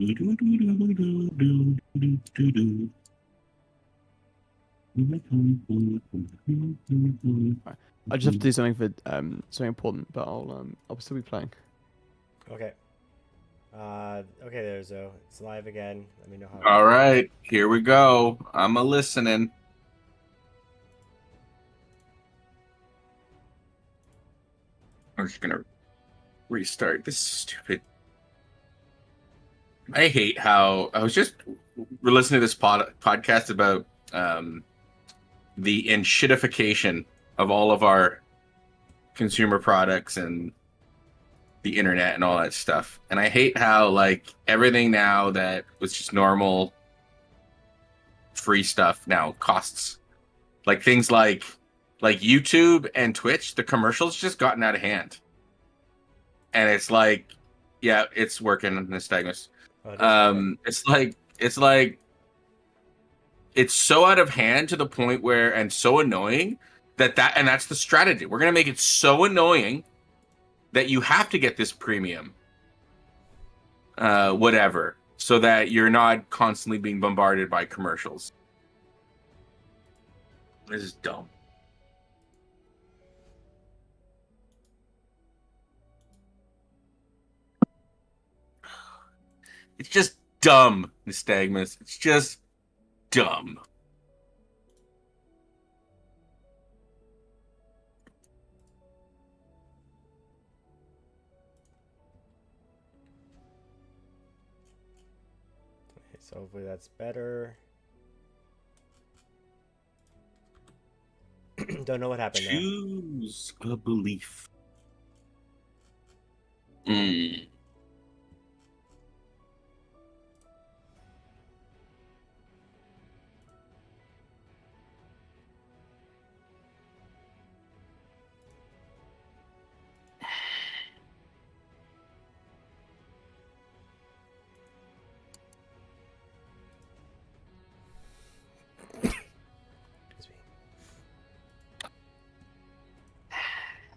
Right. I just have to do something for something important, but I'll still be playing. Okay. Okay, there, Zoe. It's live again. Let me know how it All goes. right, here we go. I'm a listening. I'm just gonna restart. This is stupid. I hate how I was just listening to this podcast about the enshittification of all of our consumer products and the internet and all that stuff. And I hate how like everything now that was just normal free stuff now costs. Like things like YouTube and Twitch, the commercials just gotten out of hand. And it's like, yeah, it's working, Nystagmus. It's like it's so out of hand to the point where, and so annoying and that's the strategy. We're gonna make it so annoying that you have to get this premium, whatever, so that you're not constantly being bombarded by commercials. This is dumb. It's just dumb, Nystagmus. It's just dumb. Okay, so hopefully that's better. Don't know what happened there. Choose a belief. Mm.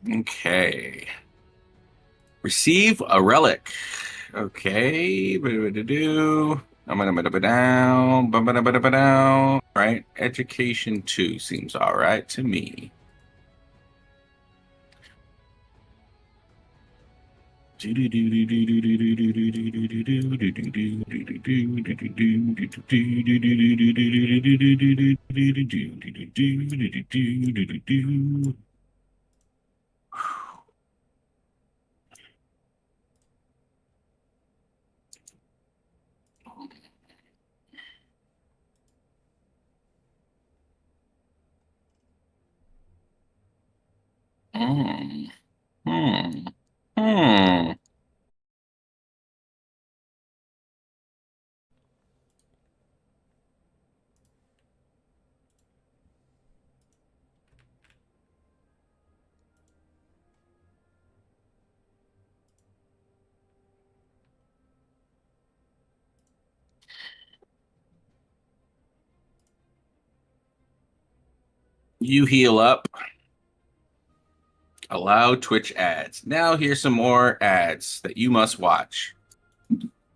Okay. Receive a relic. Okay. Down. Right. Education 2 seems all right to me. Hmm. Hmm. Hmm. You heal up. Allow Twitch ads. Now here's some more ads that you must watch.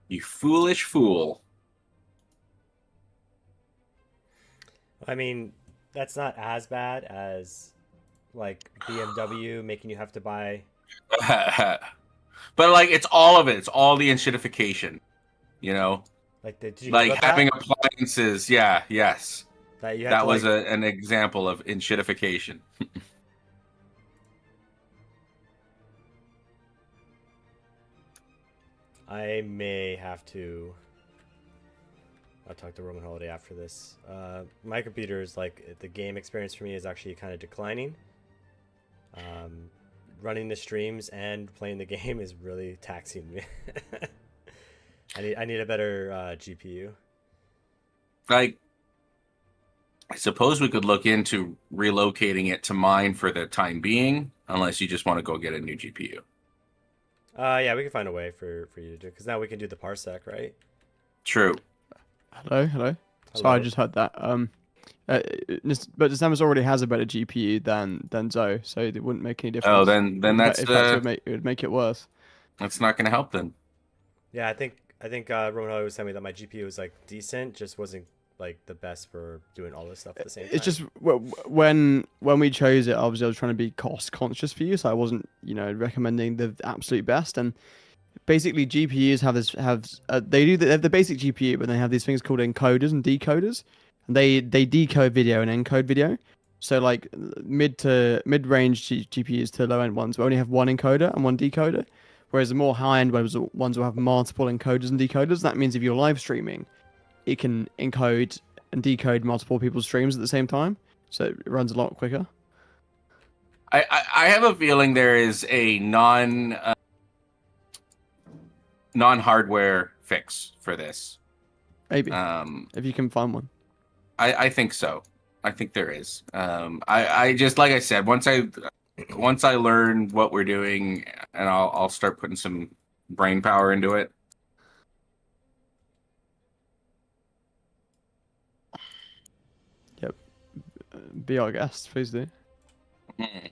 You foolish fool. I mean, that's not as bad as like BMW making you have to buy. But like, it's all of it. It's all the enshittification. You know, Like, did you hear like about having that? appliances. Yeah, yes. That you had That to was like. an example of enshittification. I may have to. I'll talk to Roman Holiday after this. My computer is like the game experience for me is actually kind of declining. Running the streams and playing the game is really taxing me. I need a better GPU. Like, I suppose we could look into relocating it to mine for the time being, unless you just want to go get a new GPU. Yeah, we can find a way for you to do, because now we can do the parsec, right? True. Hello. Sorry, I just heard that. But Samus already has a better GPU than Zoe, so it wouldn't make any difference. Oh, then that's in fact, it would make it worse. that's not going to help then. Yeah, I think I think Roman always telling me that my GPU was like decent, just wasn't like the best for doing all this stuff at the same time. It's just when we chose it, obviously I was trying to be cost conscious for you, so I wasn't, recommending the absolute best. And basically, GPUs they have the basic GPU, but they have these things called encoders and decoders, and they decode video and encode video. So like mid range GPUs to low end ones will only have one encoder and one decoder, whereas the more high end ones will have multiple encoders and decoders. That means if you're live streaming, it can encode and decode multiple people's streams at the same time, so it runs a lot quicker. I have a feeling there is a non hardware fix for this. Maybe if you can find one. I think so. I think there is. I just, like I said, once I learn what we're doing, and I'll start putting some brain power into it. Yep. Be our guest, please do. Yeah,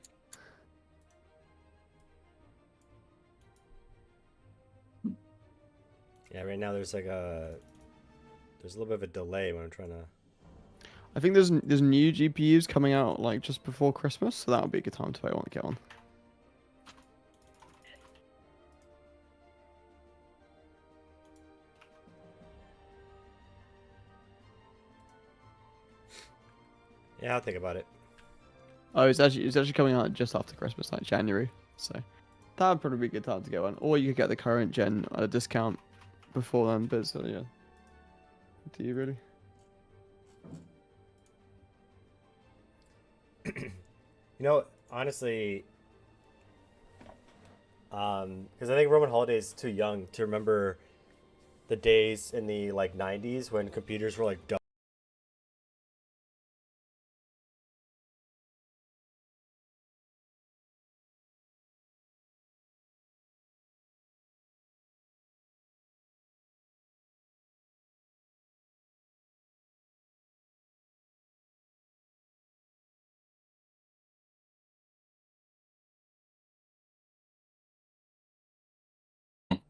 right now there's a little bit of a delay when I'm trying to. I think there's new GPUs coming out like just before Christmas, so that would be a good time to get one. Yeah, I'll think about it. Oh, it's actually coming out just after Christmas, like January. So that would probably be a good time to get one. Or you could get the current gen at a discount before then. But yeah, do you really? Honestly, because I think Roman Holiday is too young to remember the days in the like 90s when computers were like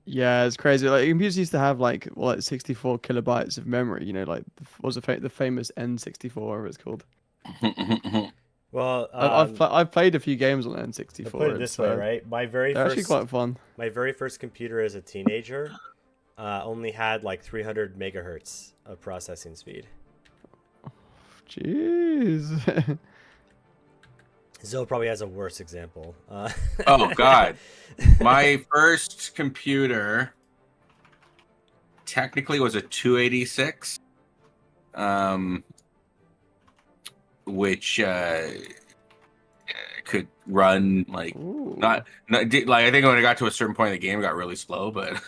Yeah, it's crazy. Like computers used to have like 64 kilobytes of memory. Like the famous N64, whatever it's called. Well, I've played a few games on N64. To put it this way, right? They're actually quite fun. My very first computer as a teenager only had like 300 megahertz of processing speed. Jeez. Zoe probably has a worse example. Oh God, my first computer technically was a 286, which could run like not like I think when it got to a certain point in the game, it got really slow, but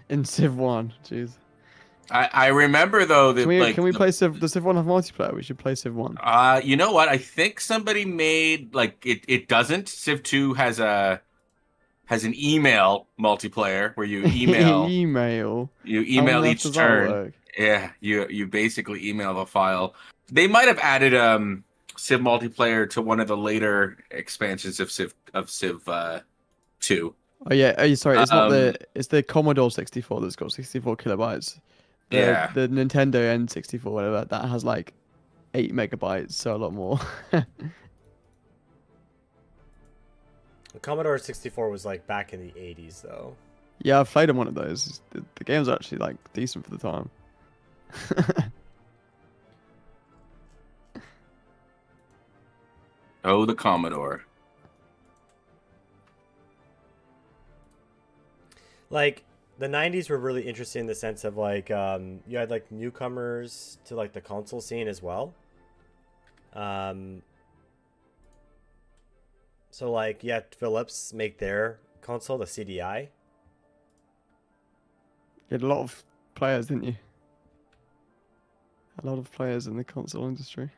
in Civ 1, jeez. I remember though that can we play Civ? Does Civ 1 have multiplayer? We should play Civ 1. You know what? I think somebody made like it doesn't. Civ 2 has an email multiplayer where you email each turn. Yeah, you basically email the file. They might have added Civ multiplayer to one of the later expansions of Civ 2. Oh yeah, sorry, it's the Commodore 64 that's got 64 kilobytes. The Nintendo N64, whatever, that has like 8 megabytes, so a lot more. The Commodore 64 was like back in the 80s, though. Yeah, I've played on one of those. The game's actually like decent for the time. Oh, the Commodore. Like, the 90s were really interesting in the sense of like you had like newcomers to like the console scene as well. So like you had Philips make their console, the CDI. You had a lot of players, didn't you? A lot of players in the console industry.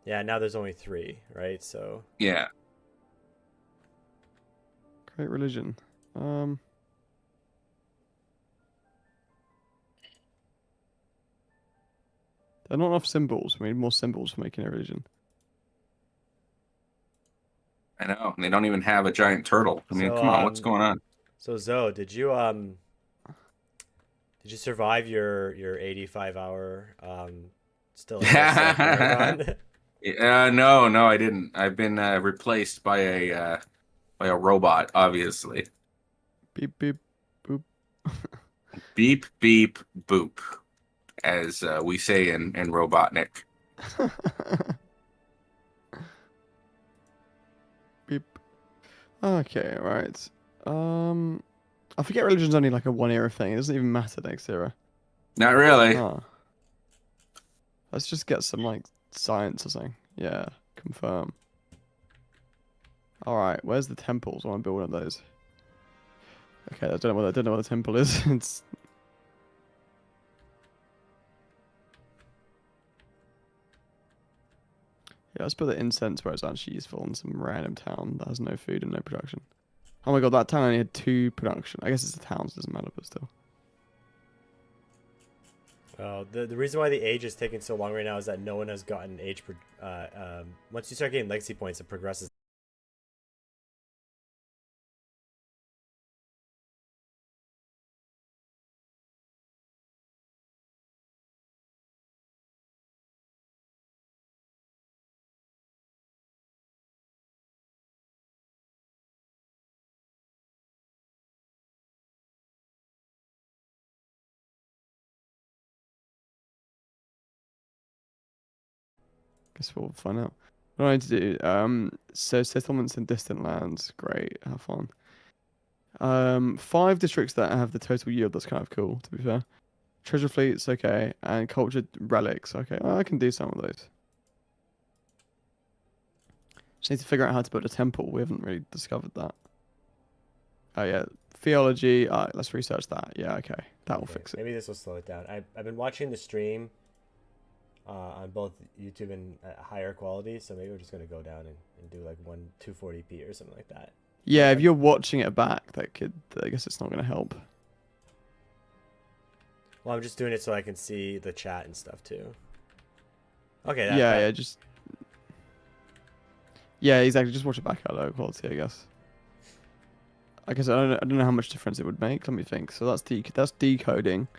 Yeah, now there's only 3, right? So yeah. Great religion. There are not enough symbols. We need more symbols for making a religion. I know. And they don't even have a giant turtle. I mean, So come on, what's going on? so Zoe, did you survive your 85-hour still innocent marathon? No, no, I didn't. I've been replaced by a robot, obviously. Beep beep boop. Beep beep boop, as we say in Robotnik. Beep. Okay, right. I forget religion's only like a one era thing. It doesn't even matter next era. Not really. Huh. Let's just get some like science or something. Yeah, confirm. All right, where's the temples? I want to build one of those. Okay, I don't know what the temple is. It's yeah, let's put the incense where it's actually useful in some random town that has no food and no production. Oh my god, that town only had 2 production. I guess it's a town, so it doesn't matter, but still. Oh, the reason why the age is taking so long right now is that no one has gotten age. Once you start getting legacy points, it progresses. Guess we'll find out. What do I need to do? So settlements in distant lands. Great, have fun. 5 districts that have the total yield. That's kind of cool, to be fair. Treasure fleets, okay, and cultured relics. Okay, well, I can do some of those. Just need to figure out how to build a temple. We haven't really discovered that. Oh yeah, theology. Alright, let's research that. Yeah, okay, that will Okay, fix it. maybe this will slow it down. I've been watching the stream on both YouTube and at higher quality, so maybe we're just gonna go down and do like 240p or something like that. Yeah, if you're watching it back, that could. I guess it's not going to help. Well, I'm just doing it so I can see the chat and stuff too. Okay. Yeah, just. Yeah, exactly. Just watch it back at low quality, I guess. I guess I don't know how much difference it would make. Let me think. So that's decoding.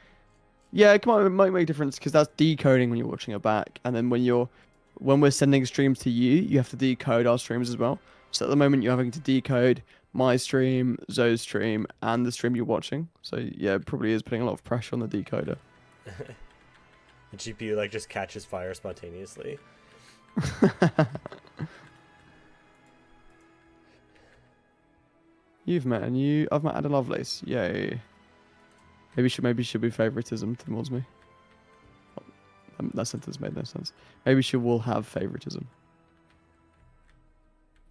Yeah, come on, it might make a difference because that's decoding when you're watching it back, and then when we're sending streams to you, you have to decode our streams as well. So at the moment, you're having to decode my stream, Zoe's stream, and the stream you're watching. So yeah, it probably is putting a lot of pressure on the decoder. The GPU like just catches fire spontaneously. I've met Ada Lovelace. Yay. Maybe she'll be favoritism towards me. That sentence made no sense. Maybe she will have favoritism.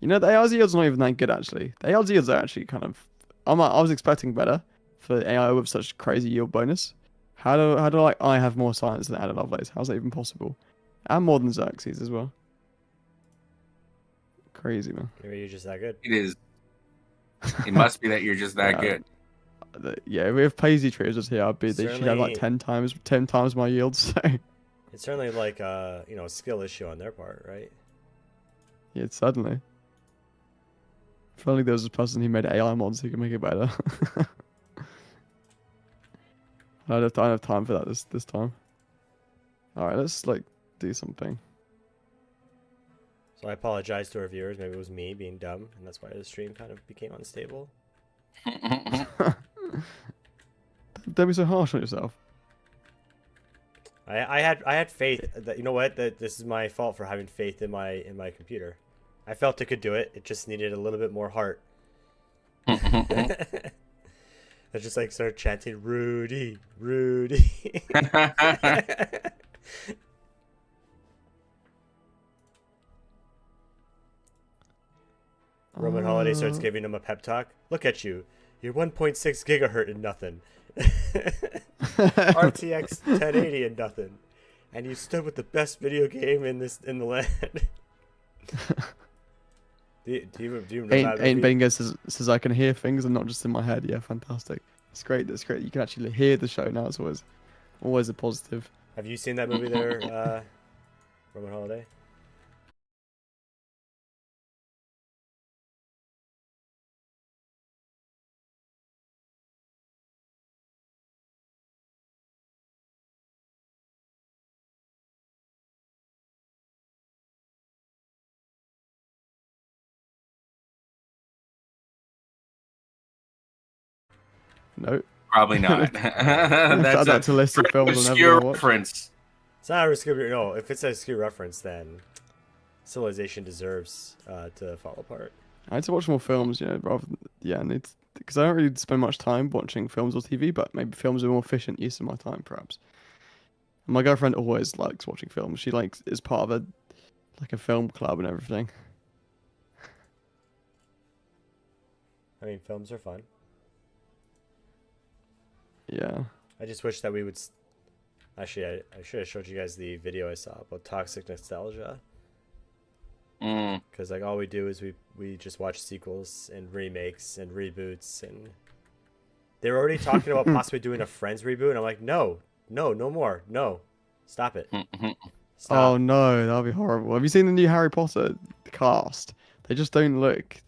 You know, the AR's yield's not even that good, actually. The AR's yields are actually kind of... I was expecting better for AI with such crazy yield bonus. How do like I have more science than Ada Lovelace? How's that even possible? And more than Xerxes as well. Crazy, man. Maybe you're just that good. It is. It must be that you're just that Yeah. good. Yeah, if Paisley Trees was here, they should have like Certainly- 10 times my yield. So It's certainly like a skill issue on their part, right? yeah, suddenly. If only there was a person who made AI mods who could make it better. I don't have time for that this time. All right, let's like do something. So I apologize to our viewers. Maybe it was me being dumb, and that's why the stream kind of became unstable. Don't be so harsh on yourself. I had faith that that this is my fault for having faith in my computer. I felt it could do it. It just needed a little bit more heart. I just like started chanting Rudy, Rudy. Roman Holiday starts giving him a pep talk. Look at you. You're 1.6 gigahertz and nothing. RTX 1080 and nothing. And you stood with the best video game in the land. do you know that Ain't movie? Bingo says I can hear things and not just in my head. Yeah, fantastic. It's great. That's great. You can actually hear the show now. It's always a positive. Have you seen that movie there, Roman Holiday? No. Probably not. Add That's that to a list of very films I'm never obscure gonna watch. reference. It's not a obscure. No, if it's a obscure reference, then Civilization deserves to fall apart. I need to watch more films, rather than because I don't really spend much time watching films or TV, but maybe films are more efficient use of my time, perhaps. And my girlfriend always likes watching films. She is part of a film club and everything. I mean, films are fun. Yeah. I just wish that we would. Actually, I should have showed you guys the video I saw about toxic nostalgia. Because like all we do is we just watch sequels and remakes and reboots, and they were already talking about possibly doing a Friends reboot, and I'm like, no more, no, stop it. Stop. Oh no, that'll be horrible. Have you seen the new Harry Potter cast? They just don't look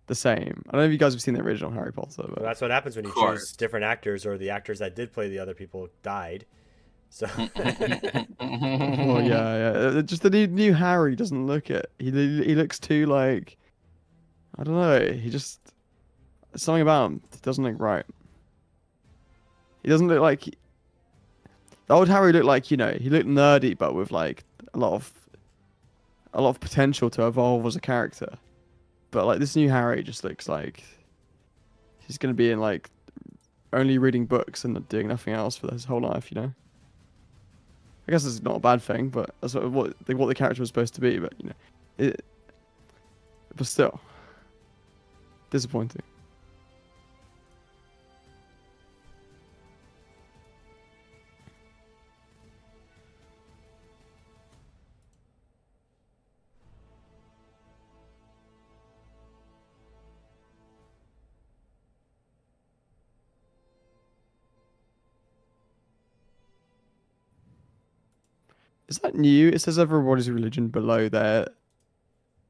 the same. I don't know if you guys have seen the original Harry Potter, but Well, that's what happens when you choose different actors, or the actors that did play the other people died. So well, yeah. Just the new Harry doesn't look it. He looks too like, I don't know. Something about him doesn't look right. He doesn't look like the old Harry looked like, he looked nerdy, but with like a lot of potential to evolve as a character. But like this new Harry just looks like he's gonna be in like only reading books and doing nothing else for his whole life. I guess it's not a bad thing, but that's what the character was supposed to be. But but still disappointing. Is that new? It says everybody's religion below the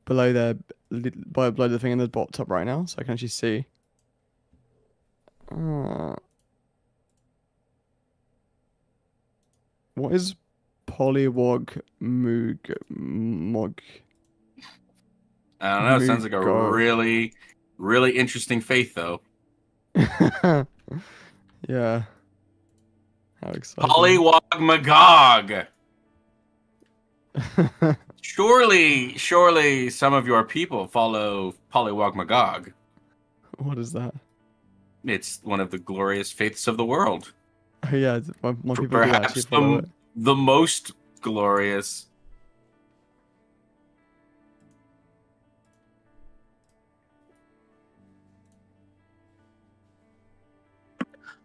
thing in the bottom top right now, so I can actually see. What is Polywog Mog? I don't know. It sounds like a really, really interesting faith, though. Yeah. How exciting. Polywog Magog. Surely some of your people follow Polywog Magog. What is that? It's one of the glorious faiths of the world. Oh yeah, my people do Perhaps actually follow it. the most glorious.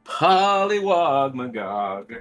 Polywog Magog.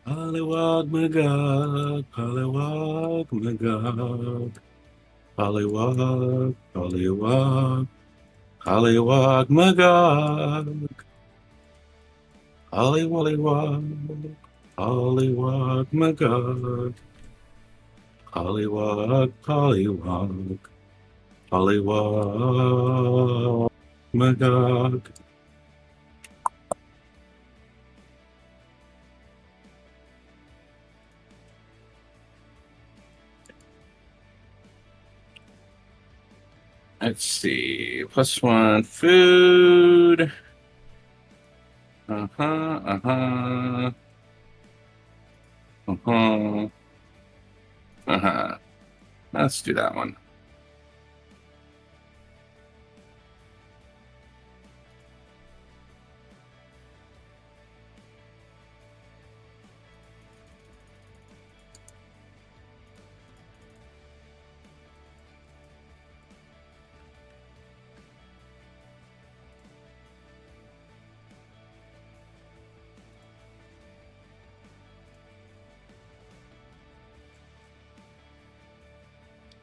Polywog Magog, Polywog Magog, Polywog, Polywog, Polywog Magog, Pollywog, Polywog Magog, Pollywog, Pollywog, Pollywog, Magog. Let's see. +1 food. Uh-huh, uh-huh. Uh-huh. Uh-huh. Let's do that one.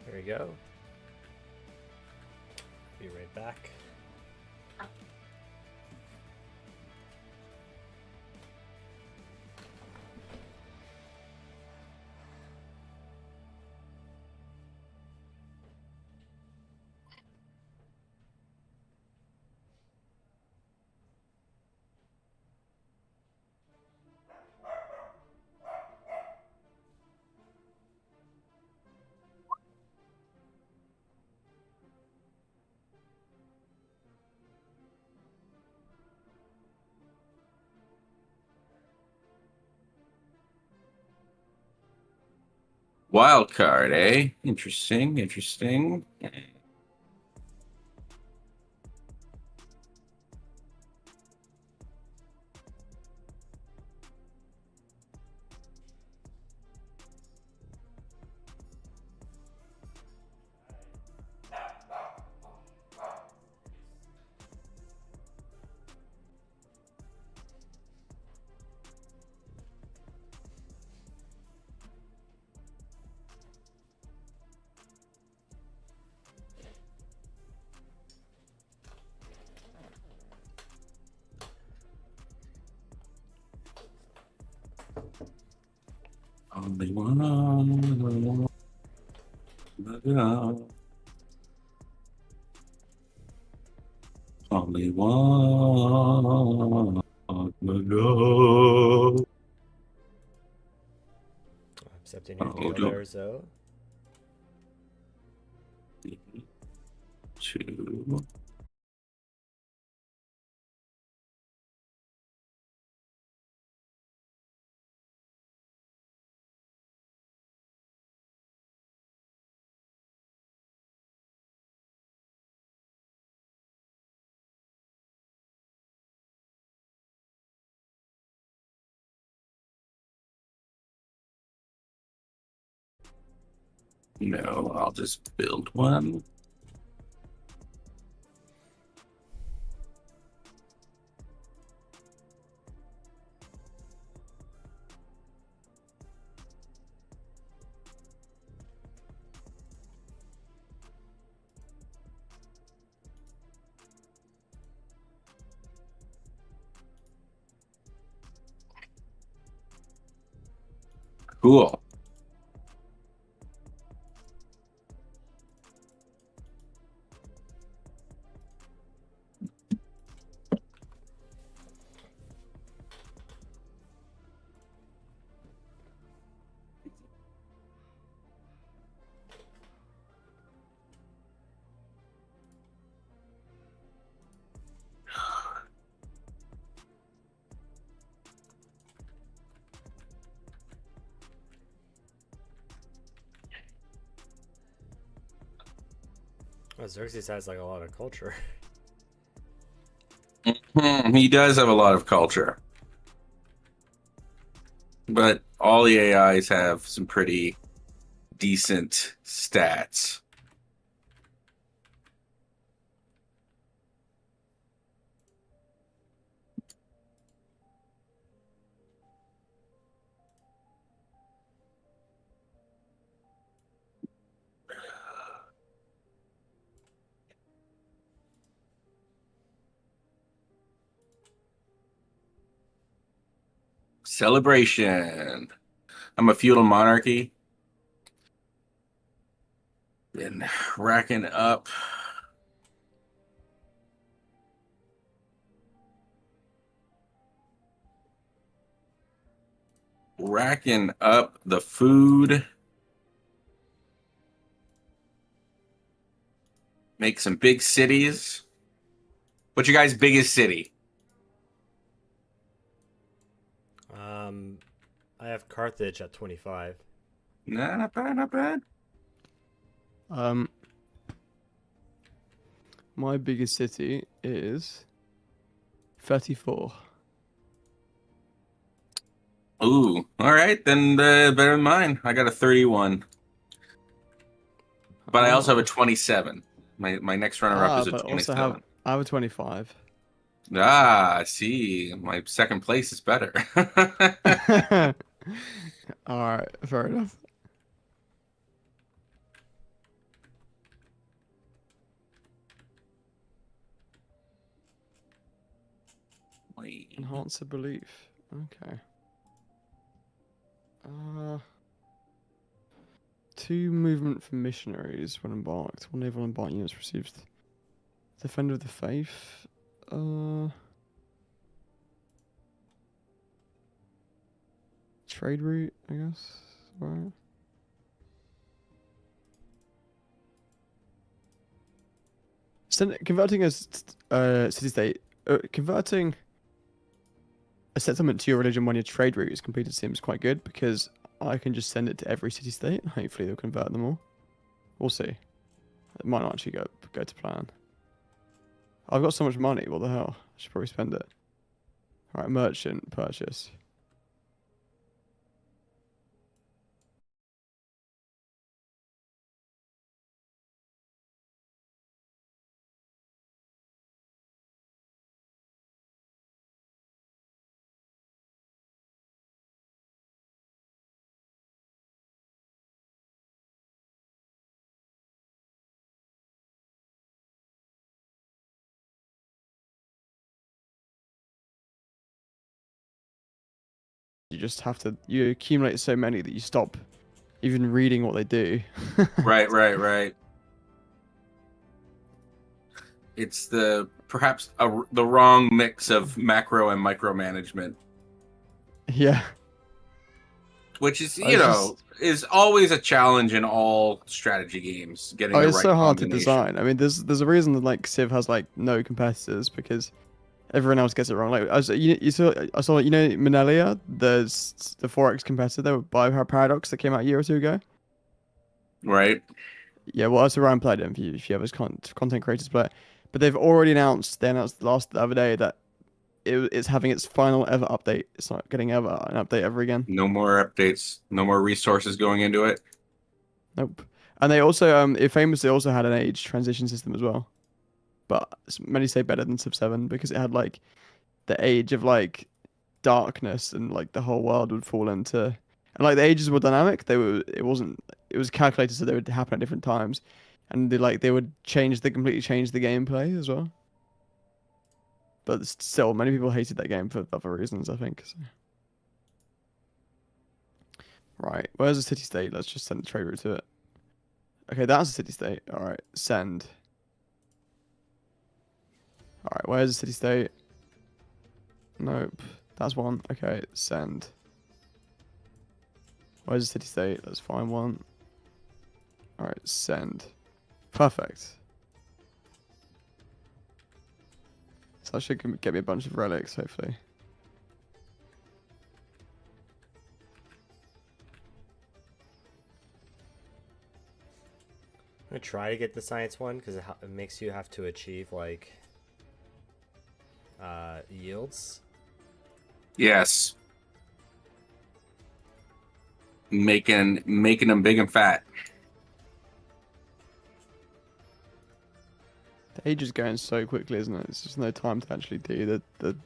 There we go. Be right back. Wild card, eh? Interesting, interesting. Only one. Only one. Go. Accepting your Oh, deal don't- there, Zoe. 2. No, I'll just build one. Cool. Oh, Xerxes has like a lot of culture. He does have a lot of culture. But all the AIs have some pretty decent stats. Celebration. I'm a feudal monarchy. Been racking up. Racking up the food. Make some big cities. What's your guys' biggest city? I have Carthage at 25. Nah, not bad, not bad. My biggest city is 34. Ooh, all right, then better than mine. I got a 31, but I also have a 27. My next runner-up is a but 27. I have a 25. Ah, I see. My second place is better. All right, fair enough. Enhance a belief. Okay. 2 movement for missionaries when embarked. 1 naval embarked units receives Defender of the Faith. Trade route, I guess. Right. Converting a city state, converting a settlement to your religion when your trade route is completed seems quite good because I can just send it to every city state and hopefully they'll convert them all. We'll see. It might not actually go to plan. I've got so much money. What the hell? I should probably spend it. All right, merchant purchase. You just have to. You accumulate so many that you stop even reading what they do. Right. It's perhaps the wrong mix of macro and micromanagement, Yeah. which is I was is always a challenge in all strategy games. Getting the it's right so hard to combination. design. I mean, there's a reason that like Civ has like no competitors because everyone else gets it wrong. Like I saw Minelia, there's the 4X competitor by Paradox that came out a year or 2 ago. Right. Yeah, well, that's Ryan played it if you have his content creators play it. But they've already announced. They announced the other day that it's having its final ever update. It's not getting an update ever again. No more updates. No more resources going into it. Nope. And they also it famously also had an age transition system as well. But many say better than Civ 7 because it had like the age of like darkness and like the whole world would fall into and like the ages were dynamic. It was calculated so they would happen at different times. And they would completely change the gameplay as well. But still, many people hated that game for other reasons, I think. So. Right, where's the city state? Let's just send the trade route to it. Okay, that's a city state. All right, send. All right, where's the city state? Nope, that's one. Okay, send. Where's the city state? Let's find one. All right, send. Perfect. So that should get me a bunch of relics, hopefully. I'm gonna try to get the science one because it makes you have to achieve like yields. Yes. Making them big and fat. The age is going so quickly, isn't it? It's just no time to actually do the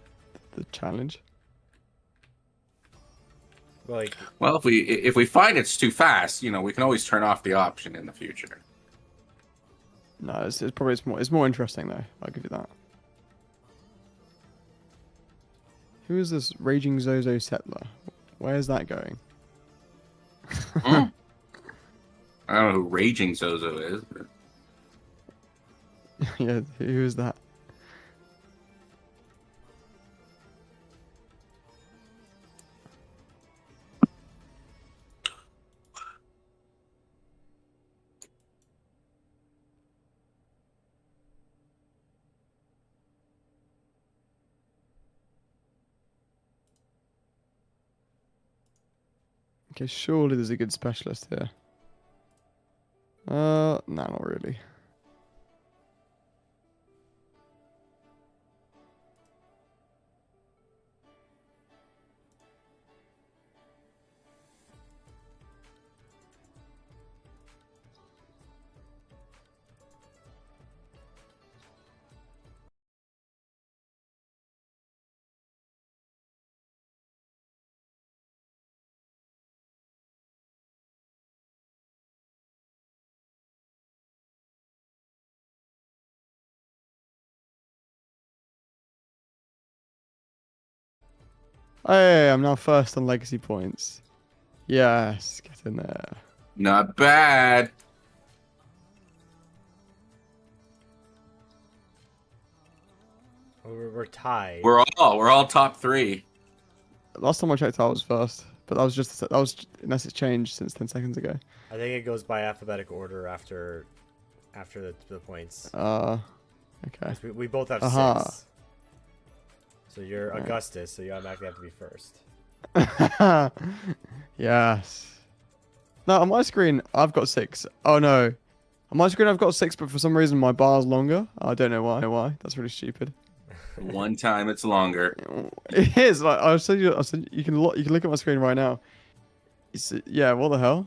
challenge. Like, Well, if we find it's too fast, we can always turn off the option in the future. No, it's probably it's more interesting though. I'll give you that. Who is this Raging Zozo settler? Where's that going? I don't know who Raging Zozo is. But... Yeah, who is that? Okay, surely there's a good specialist here. No, not really. Hey, I'm now first on legacy points. Yes, get in there. Not bad. We're tied. We're all top 3. Last time I checked, I was first, but that was unless it's changed since 10 seconds ago. I think it goes by alphabetical order after the points. Okay. We both have Aha. 6. So you're Right. Augustus, so you automatically have to be first. Yes. No, on my screen I've got 6. Oh no, on my screen I've got 6, but for some reason my bar's longer. I don't know why. That's really stupid. One time it's longer. It is. Like I'll send you. You can look at my screen right now. Yeah. What the hell?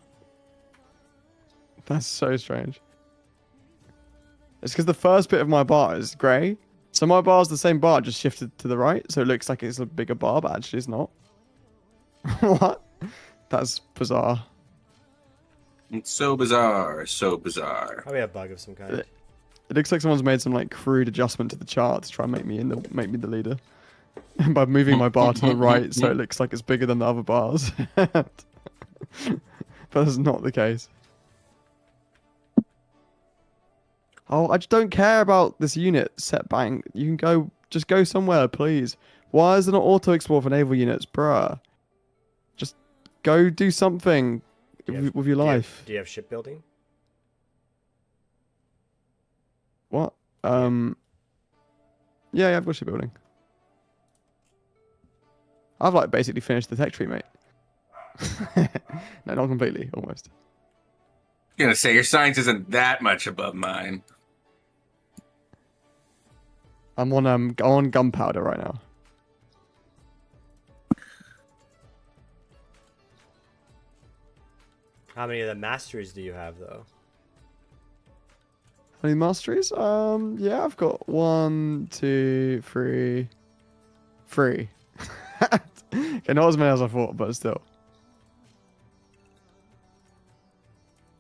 That's so strange. It's because the first bit of my bar is grey. So my bar's the same bar, just shifted to the right, so it looks like it's a bigger bar, but actually it's not. What? That's bizarre. It's so bizarre. So bizarre. Probably a bug of some kind. It looks like someone's made some like crude adjustment to the chart to try and make me the leader. By moving my bar to the right so it looks like it's bigger than the other bars. But that's not the case. Oh, I just don't care about this unit set bank. You can just go somewhere, please. Why is there not auto explore for naval units, bruh? Just go do something with your life. Do you have shipbuilding? What? Yeah, I've got shipbuilding. I've like basically finished the tech tree, mate. No, not completely, almost. I'm gonna say your science isn't that much above mine. I'm on gunpowder right now. How many of the masteries do you have, though? How many masteries? Yeah, I've got 1, 2, 3. Okay, not as many as I thought, but still.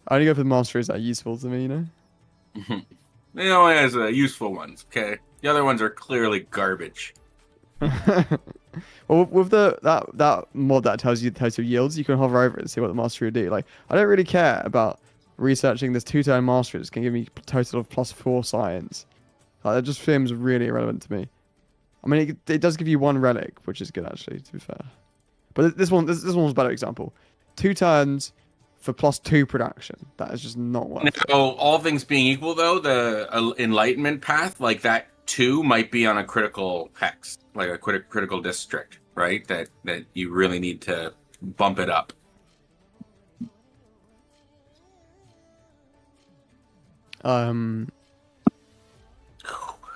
I only go for the masteries that are useful to me, you know? They only has useful ones, okay? The other ones are clearly garbage. Well, with that mod that tells you the total yields, you can hover over it and see what the mastery will do. Like, I don't really care about researching this 2-turn mastery. It's going to give me a total of +4 science. Like, that just seems really irrelevant to me. I mean, it does give you 1 relic, which is good, actually, to be fair. But this one's a better example. 2 turns for +2 production. That is just not worth it. So, all things being equal, though, the Enlightenment path, like that 2 might be on a critical hex, like a critical district, right? That you really need to bump it up.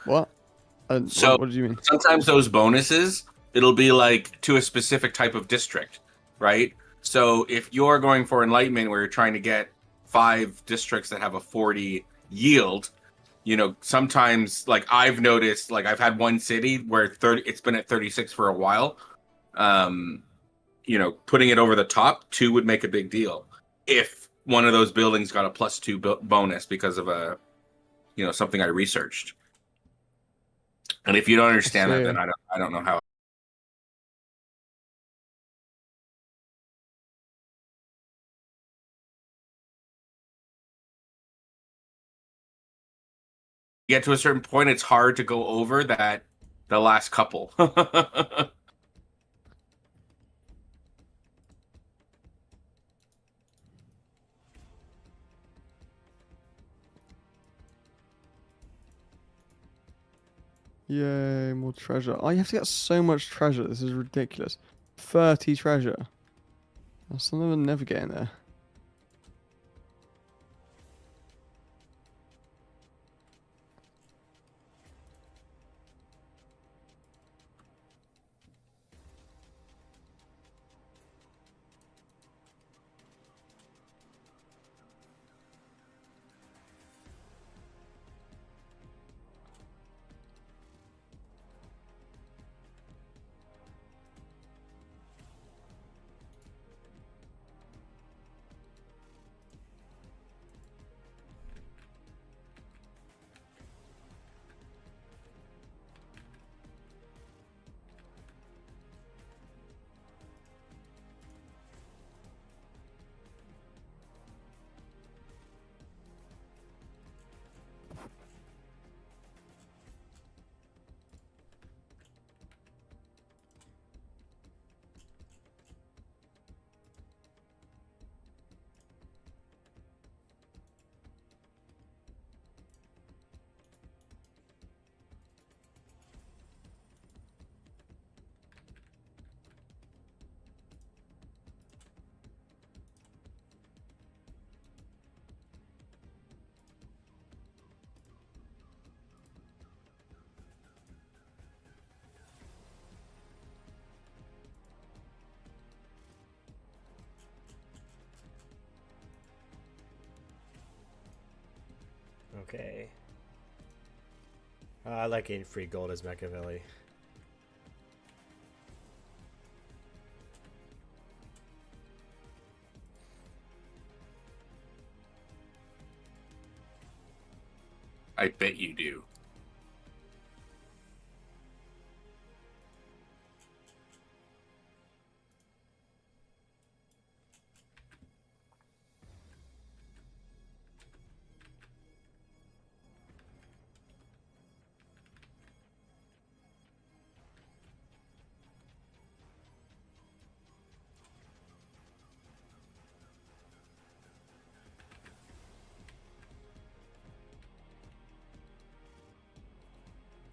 What? So what do you mean? sometimes those bonuses, it'll be like to a specific type of district, right? So if you're going for Enlightenment where you're trying to get 5 districts that have a 40 yield, you know, sometimes like I've noticed, like I've had one city where it's been at 36 for a while. You know, putting it over the top 2 would make a big deal. If one of those buildings got a +2 bonus because of something I researched. And if you don't understand that, then I don't know how get to a certain point, it's hard to go over that the last couple. Yay, more treasure. Oh, you have to get so much treasure. This is ridiculous. 30 treasure. That's something we'll never get in there. Okay. I like getting free gold as Machiavelli. I bet you do.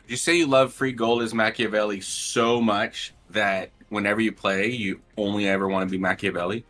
Did you say you love free gold as Machiavelli so much that whenever you play, you only ever want to be Machiavelli?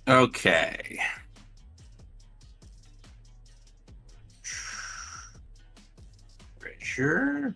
Okay. Sure.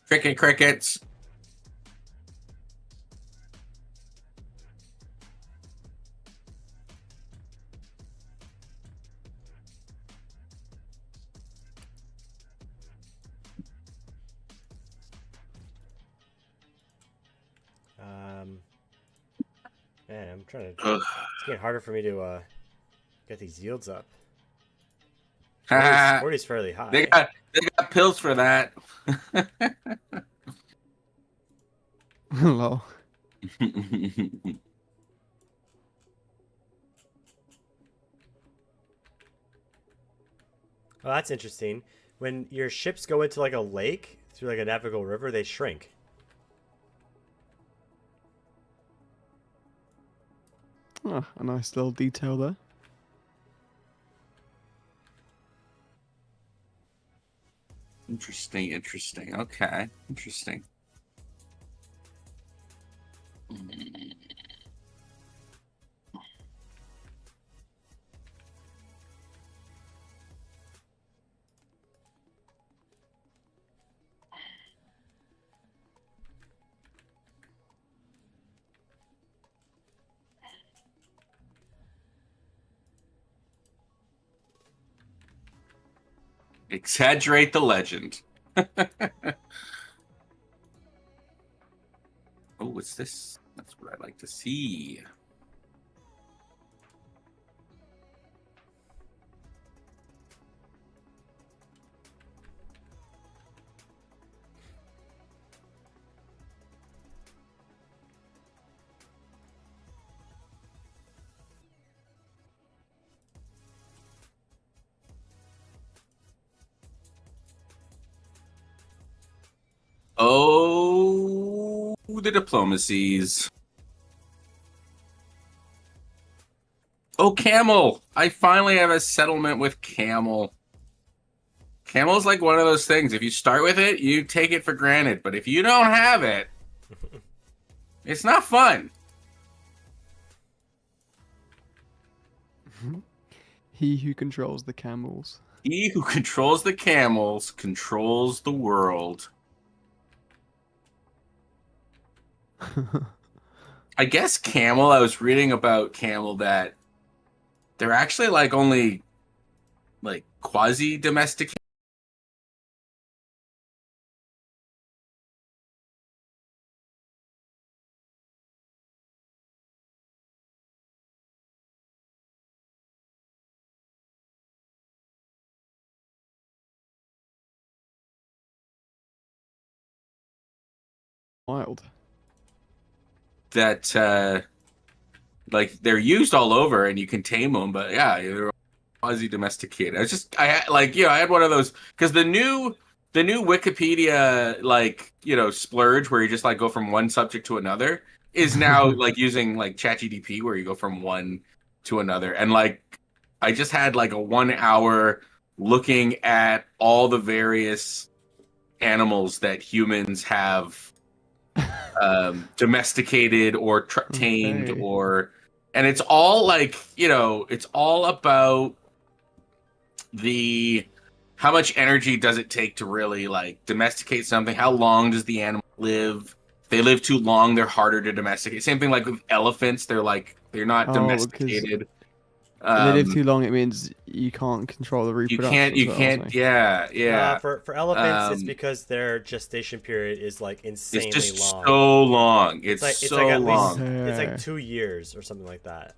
Crickets. Man, I'm trying to. Ugh. It's getting harder for me to get these yields up. Ha. 40's fairly high. They got pills for that. Lol. Oh, that's interesting. When your ships go into like a lake through like a navigable river, they shrink. Oh, a nice little detail there. Interesting. Okay, interesting. Exaggerate the legend. Oh, what's this? That's what I'd like to see. Oh, the diplomacies. Oh, Camel. I finally have a settlement with Camel. Camel's like one of those things. If you start with it, you take it for granted. But if you don't have it, it's not fun. He who controls the camels. He who controls the camels controls the world. I guess Camel, I was reading about Camel that they're actually like only like quasi domesticated. Wild. That like they're used all over and you can tame them, but yeah, they're quasi domesticated. I had one of those because the new Wikipedia splurge where you just like go from one subject to another is now like using like ChatGPT where you go from one to another, and like I just had like a 1 hour looking at all the various animals that humans have domesticated or tamed, Okay. and it's all like, it's all about how much energy does it take to really like domesticate something? How long does the animal live? If they live too long, they're harder to domesticate. Same thing like with elephants, they're not Oh, because domesticated. if they live too long, it means you can't control the You reproduction. can't, yeah. For elephants, it's because their gestation period is like It's insanely just long. so long. It's It's so like at long. least it's like Okay. 2 years or something like that.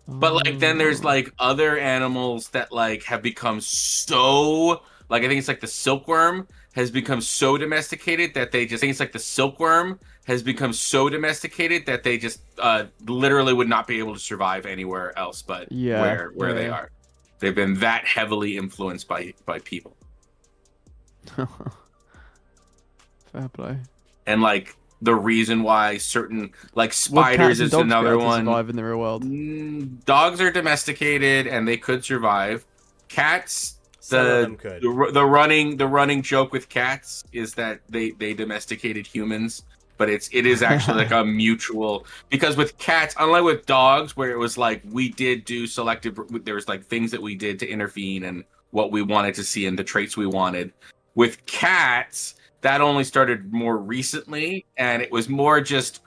But like then there's like other animals that like have become so, like I think it's like the silkworm has become so domesticated that they just, I think it's like the silkworm has become so domesticated that they just literally would not be able to survive anywhere else but Yeah, where they yeah. are. They've been that heavily influenced by people. Fair play. And like the reason why certain like Would spiders cats and is dogs be another able to one. survive in the real world? Dogs are domesticated and they could survive. Cats, Some of them could. the running joke with cats is that they domesticated humans, but it is actually like a mutual, because with cats, unlike with dogs where it was like we did do selective, there was like things that we did to intervene and what we wanted to see and the traits we wanted. With cats, that only started more recently, and it was more just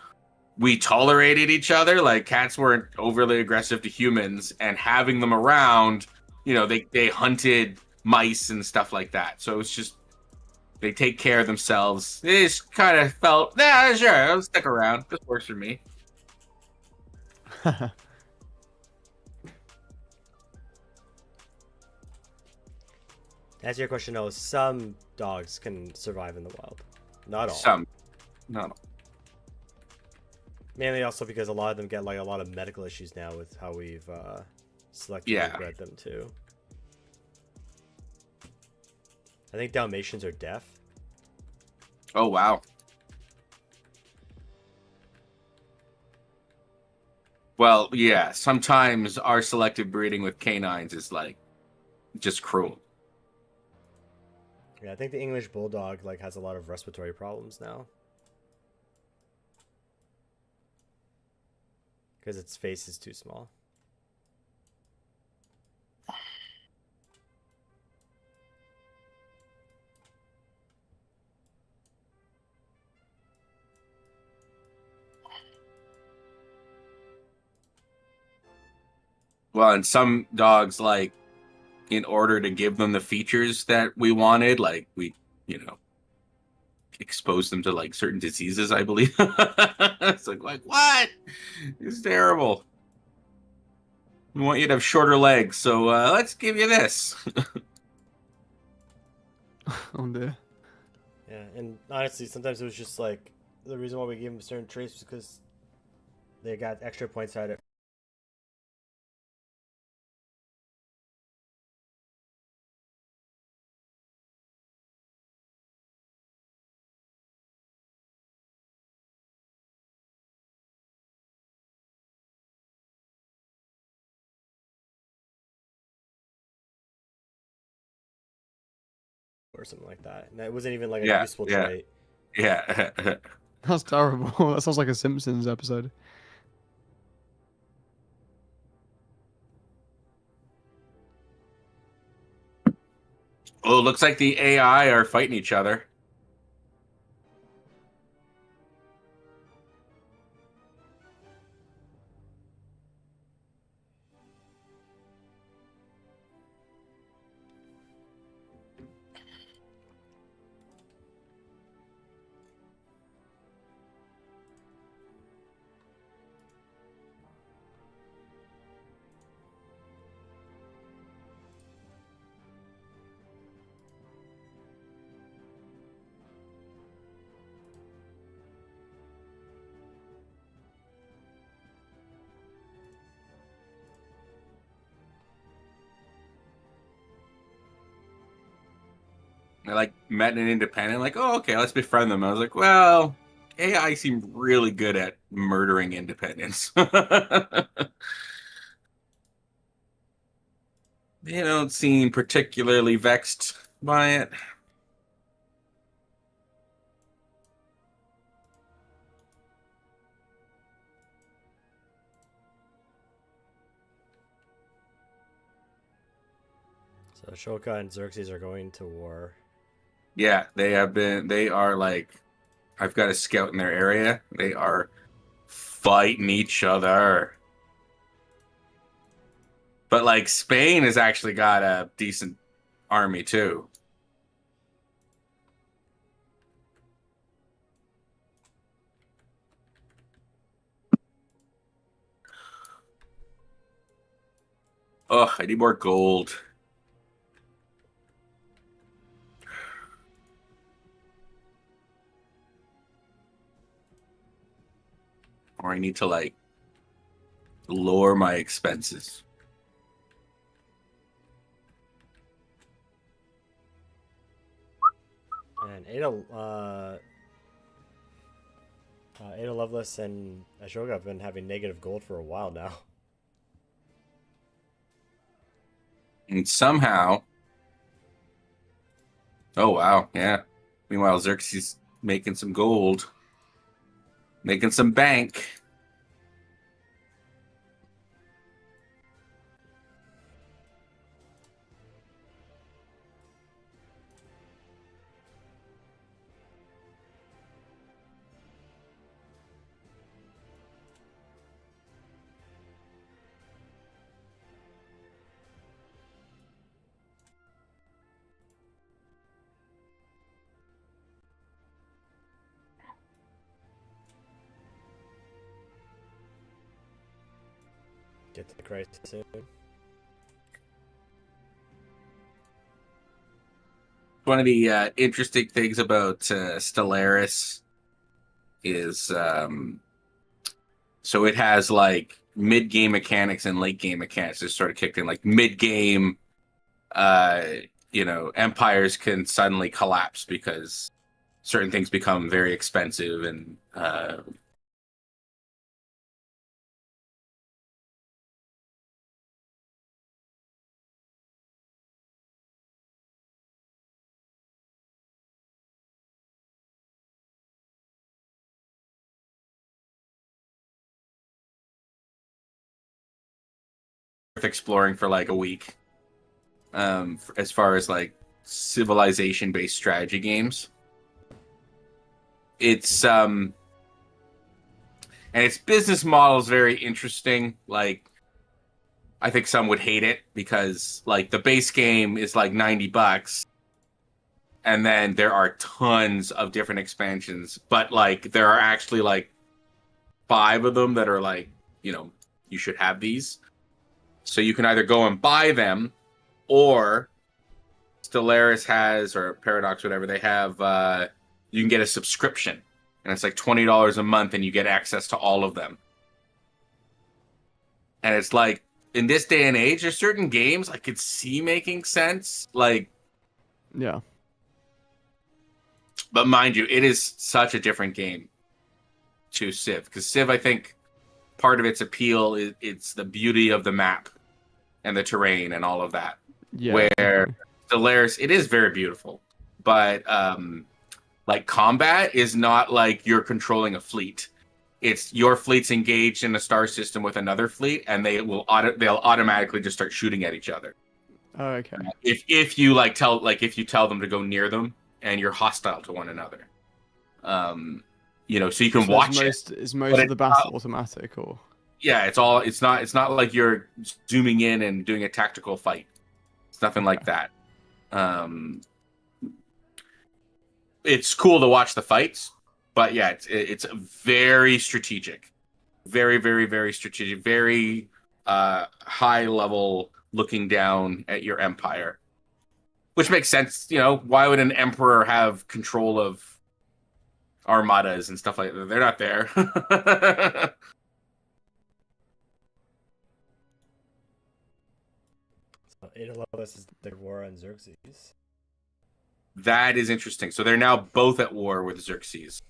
we tolerated each other. Like cats weren't overly aggressive to humans, and having them around, they hunted mice and stuff like that. So it's just they take care of themselves. They just kind of felt, yeah, sure, I'll stick around. This works for me. To answer your question, no, some dogs can survive in the wild. Not all. Some, not all. Mainly also because a lot of them get like a lot of medical issues now with how we've selectively bred them too. I think Dalmatians are deaf. Oh, wow. Well, yeah, sometimes our selective breeding with canines is like just cruel. Yeah, I think the English Bulldog like has a lot of respiratory problems now. Because its face is too small. Well, and some dogs, like, in order to give them the features that we wanted, like we, expose them to like certain diseases, I believe. It's like what? It's terrible. We want you to have shorter legs, so let's give you this. Oh dear. Yeah, and honestly, sometimes it was just like the reason why we gave them certain traits was because they got extra points at it. Or something like that. And that wasn't even like a useful trait. Yeah. That's terrible. That sounds like a Simpsons episode. Oh, looks like the AI are fighting each other. I like met an independent, like, oh, okay, let's befriend them. I was like, well, AI seem really good at murdering independents. They don't seem particularly vexed by it. So Ashoka and Xerxes are going to war. Yeah, they are like, I've got a scout in their area. They are fighting each other. But like Spain has actually got a decent army too. Oh, I need more gold. Or I need to like lower my expenses. And Ada Lovelace and Ashoka have been having negative gold for a while now. And somehow, oh wow, yeah. Meanwhile, Xerxes making some gold, making some bank. Get to the crisis soon. One of the interesting things about Stellaris is so it has like mid-game mechanics and late-game mechanics that sort of kicked in. Like mid-game, empires can suddenly collapse because certain things become very expensive and exploring for like a week. As far as like civilization-based strategy games, and its business model is very interesting. Like, I think some would hate it because like the base game is like $90, and then there are tons of different expansions. But like there are actually like 5 of them that are like, you should have these. So you can either go and buy them, or Stellaris has, or Paradox, whatever, they have, you can get a subscription. And it's like $20 a month, and you get access to all of them. And it's like, in this day and age, there's certain games I could see making sense. Like, Yeah. but mind you, it is such a different game to Civ. Because Civ, I think, part of its appeal is it's the beauty of the map and the terrain and all of that. Yeah. Where definitely. Stellaris, it is very beautiful, but like combat is not like you're controlling a fleet. It's your fleet's engaged in a star system with another fleet, and they'll automatically just start shooting at each other. Oh, okay. If you if you tell them to go near them, and you're hostile to one another, so you can watch it. Is most of the battle automatic, or? Yeah, it's not like you're zooming in and doing a tactical fight. It's nothing like that. It's cool to watch the fights, but yeah, it's very strategic, very, very, very strategic, very high level looking down at your empire, which makes sense. Why would an emperor have control of armadas and stuff like that? They're not there. So Aeolus is the war on Xerxes. That is interesting. So they're now both at war with Xerxes.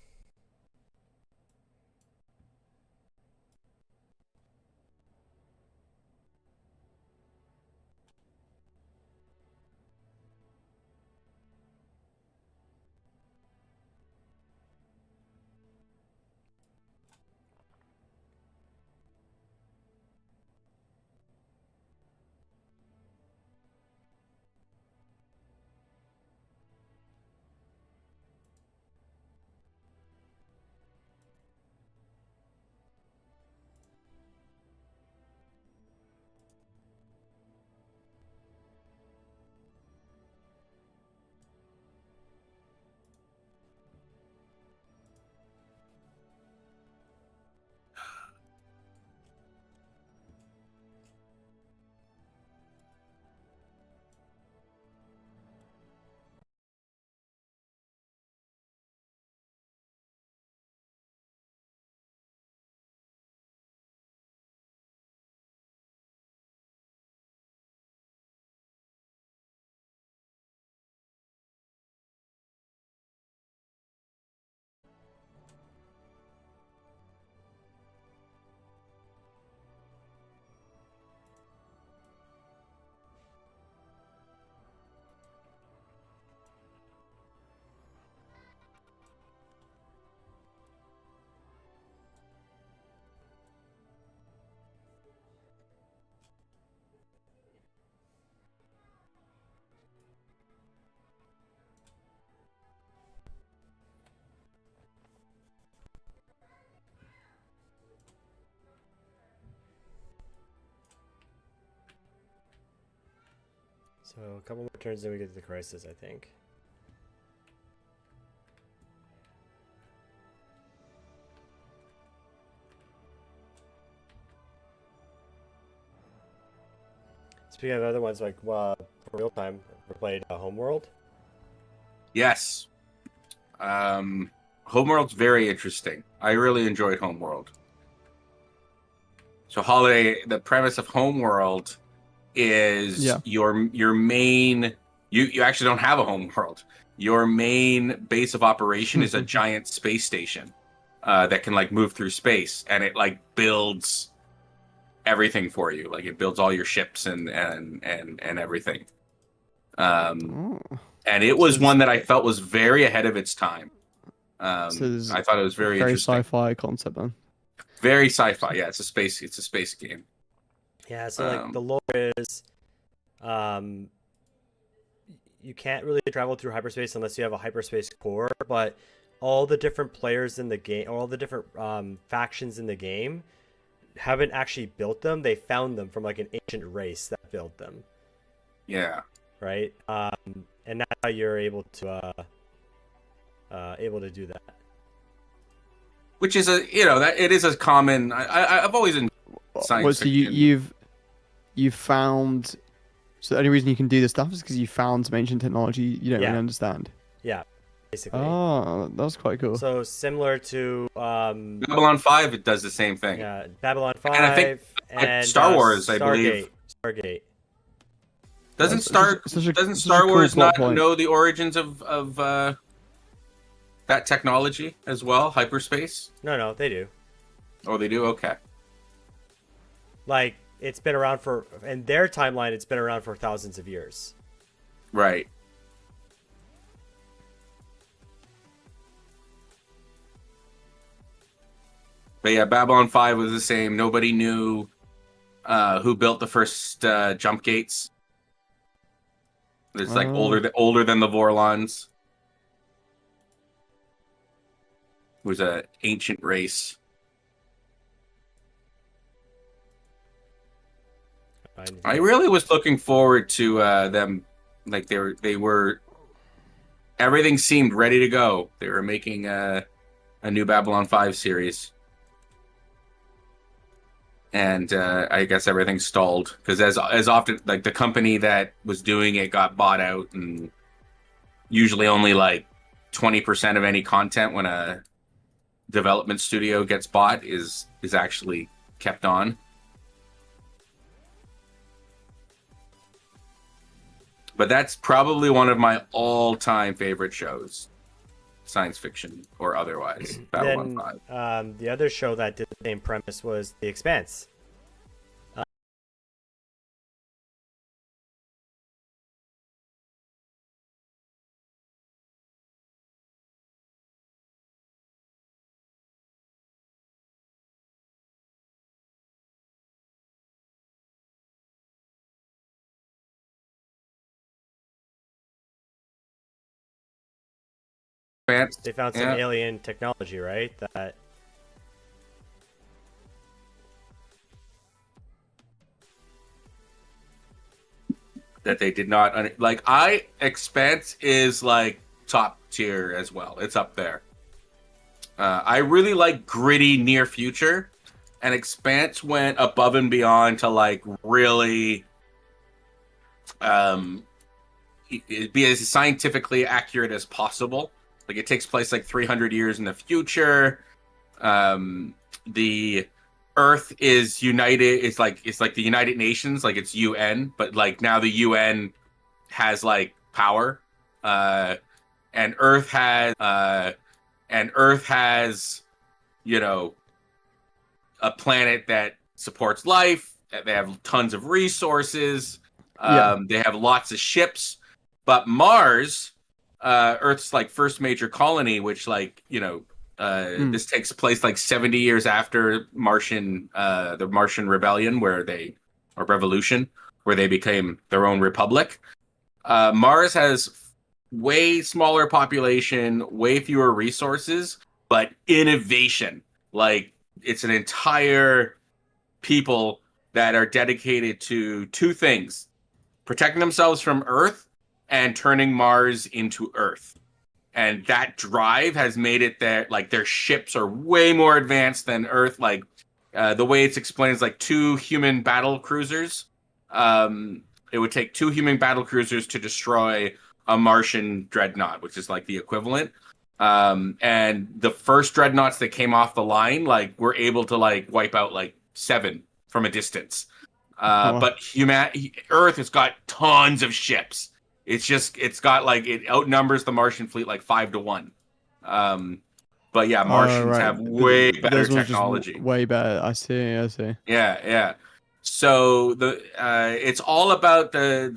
So a couple more turns, then we get to the crisis, I think. Speaking of other ones, like for real time, we played Homeworld. Yes. Homeworld's very interesting. I really enjoyed Homeworld. So Holiday, the premise of Homeworld is your main. You actually don't have a homeworld. Your main base of operation is a giant space station that can like move through space, and it like builds everything for you. Like it builds all your ships and everything. And it was one that I felt was very ahead of its time. I thought it was very interesting. Sci-fi concept, then. Very sci-fi. Yeah, it's a space game. Yeah, so like the lore is, you can't really travel through hyperspace unless you have a hyperspace core. But all the different players in the game, all the different factions in the game, haven't actually built them. They found them from like an ancient race that built them. Yeah. Right. And that's how you're able to do that. Which is that it is a common. I've always in science fiction. You've found. So the only reason you can do this stuff is because you found some ancient technology you don't really understand. Yeah, basically. Oh, that was quite cool. So similar to Babylon 5, it does the same thing. Yeah, Babylon 5 and I think Star Wars, I believe. Stargate. Doesn't Star Wars not know the origins of that technology as well? Hyperspace? No, they do. Oh, they do? Okay. Like, it's been around in their timeline, it's been around for thousands of years. Right. But yeah, Babylon 5 was the same. Nobody knew who built the first jump gates. It's like older than the Vorlons. It was an ancient race. I really was looking forward to them. Like they were. Everything seemed ready to go. They were making a new Babylon 5 series. And I guess everything stalled because as often like the company that was doing it got bought out, and usually only like 20% of any content when a development studio gets bought is actually kept on. But that's probably one of my all-time favorite shows, science fiction or otherwise. Babylon 5. The other show that did the same premise was The Expanse. They found some alien technology, right? That they did not like. Expanse is like top tier as well. It's up there. I really like gritty near future, and Expanse went above and beyond to like really be as scientifically accurate as possible. Like it takes place like 300 years in the future. The Earth is united. It's like the United Nations, like it's UN, but like now the UN has like power, and Earth has a planet that supports life. They have tons of resources. They have lots of ships, but Mars, Earth's like first major colony, which like this takes place like 70 years after the Martian Rebellion, revolution, where they became their own republic. Mars has way smaller population, way fewer resources, but innovation. Like it's an entire people that are dedicated to two things: protecting themselves from Earth and turning Mars into Earth. And that drive has made it that like their ships are way more advanced than Earth. Like the way it's explained is like 2 human battle cruisers it would take 2 human battle cruisers to destroy a Martian dreadnought, which is like the equivalent. And the first dreadnoughts that came off the line, like, were able to like wipe out like 7 from a distance. Wow. But Earth has got tons of ships. It's got like, it outnumbers the Martian fleet like 5-1. But yeah, Martians right. have way But better those ones just technology. way better. I see. Yeah. So it's all about the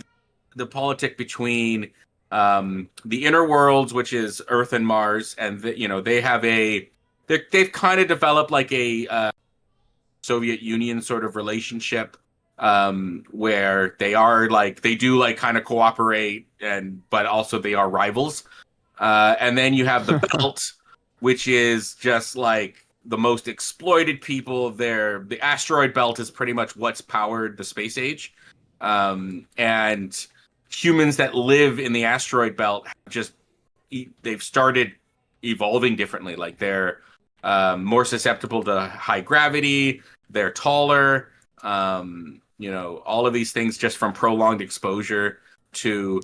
politic between the inner worlds, which is Earth and Mars, and they've kind of developed like a Soviet Union sort of relationship, where they do like kind of cooperate, but also they are rivals. And then you have the belt, which is just like the most exploited people there. The asteroid belt is pretty much what's powered the space age. And humans that live in the asteroid belt they've started evolving differently. Like, they're more susceptible to high gravity, they're taller, all of these things just from prolonged exposure to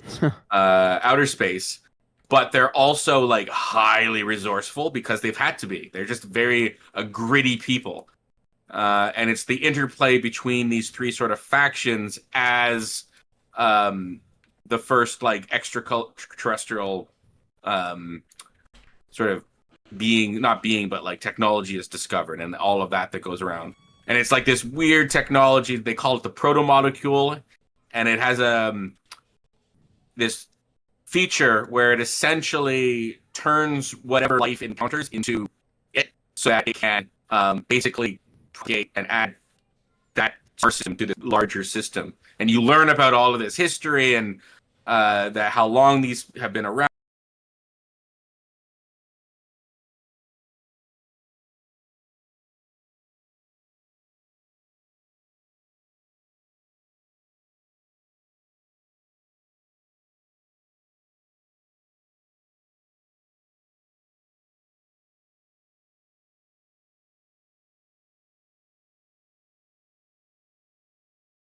outer space. But they're also like highly resourceful because they've had to be. They're just very gritty people. And it's the interplay between these 3 sort of factions as the first like extraterrestrial sort of but like technology is discovered, and all of that goes around. And it's like this weird technology. They call it the proto-molecule, and it has this feature where it essentially turns whatever life encounters into it, so that it can basically create and add that system to the larger system. And you learn about all of this history and how long these have been around.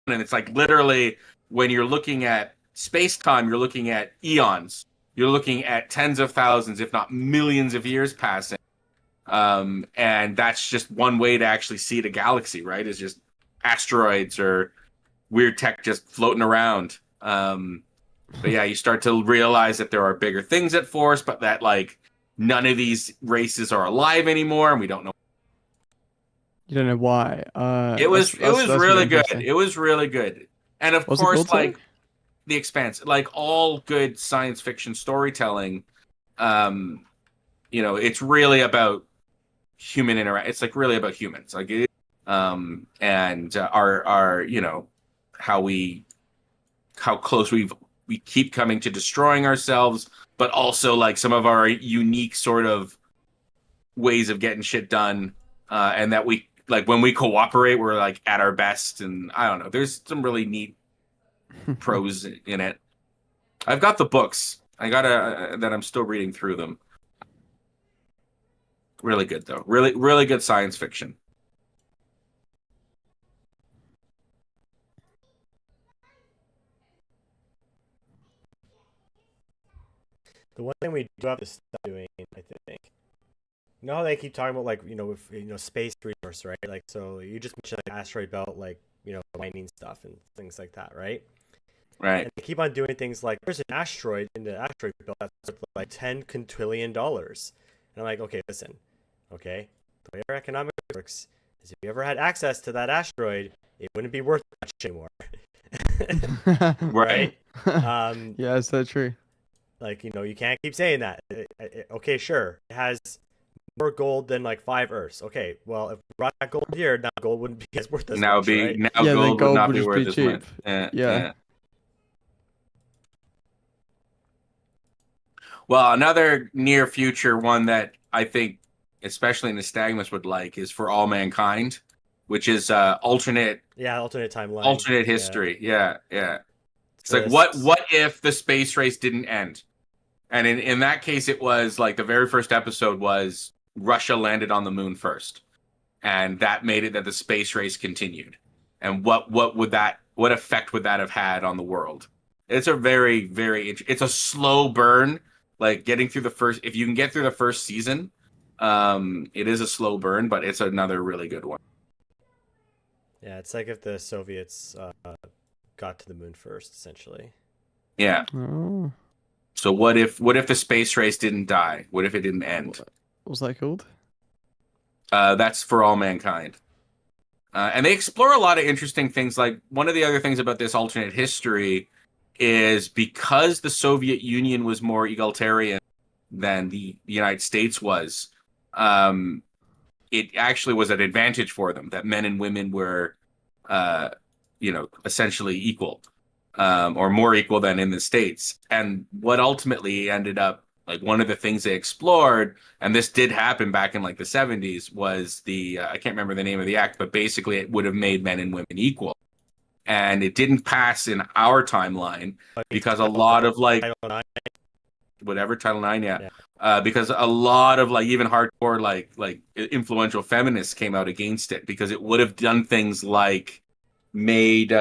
And it's like, literally, when you're looking at space-time, you're looking at eons. You're looking at tens of thousands, if not millions of years passing. And that's just one way to actually see the galaxy, right? Is just asteroids or weird tech just floating around. But yeah, you start to realize that there are bigger things at force, but that like none of these races are alive anymore, and we don't know. You don't know why. It was That's really good. interesting. It was really good. And of What's it course, called, sorry? like The Expanse, like all good science fiction storytelling, it's really about human interaction. It's like really about humans, like it, and our how close we keep coming to destroying ourselves, but also like some of our unique sort of ways of getting shit done, and that we like when we cooperate, we're like at our best. And I don't know, there's some really neat prose in it. I've got the books. I got that I'm still reading through them. Really good though. Really, really good science fiction. The one thing we do have to stop doing, I think, you know how they keep talking about like with space resource, right? Like, so you just mentioned like asteroid belt, like mining stuff and things like that, right? Right. And they keep on doing things like there's an asteroid in the asteroid belt that's worth like $10 quintillion. And I'm like, okay, listen, okay, the way our economics works is if you ever had access to that asteroid, it wouldn't be worth much anymore. Right. Yeah, it's so true. Like, you can't keep saying that. Okay, sure, it has more gold than like 5 Earths. Okay, well, if we brought that gold here, now gold wouldn't be as worth as Now much, right? now Yeah, then gold would gold not would be just worth be as cheap. much. Yeah. Well, another near future one that I think, especially Nystagmus would like, is For All Mankind, which is alternate Timeline. alternate history. Yeah. It's like, Just- what if the space race didn't end? And in that case, it was like the very first episode was Russia landed on the moon first, and that made it that the space race continued. And what would that what effect would that have had on the world? It's a very, it's a slow burn. Like getting through the first, if you can get through the first season, it is a slow burn, but it's another really good one. Yeah, it's like if the Soviets got to the moon first, essentially. Yeah. Oh, So what if the space race didn't die? What if it didn't end? what was that called? That's For All Mankind. And they explore a lot of interesting things. Like one of the other things about this alternate history is because the Soviet Union was more egalitarian than the United States was, it actually was an advantage for them that men and women were, essentially equal, or more equal than in the States. And what ultimately ended up, like one of the things they explored, and this did happen back in like the 70s, was the, I can't remember the name of the act, but basically it would have made men and women equal. And it didn't pass in our timeline because a lot of like, Title IX, yeah. Because a lot of like even hardcore like influential feminists came out against it because it would have done things like made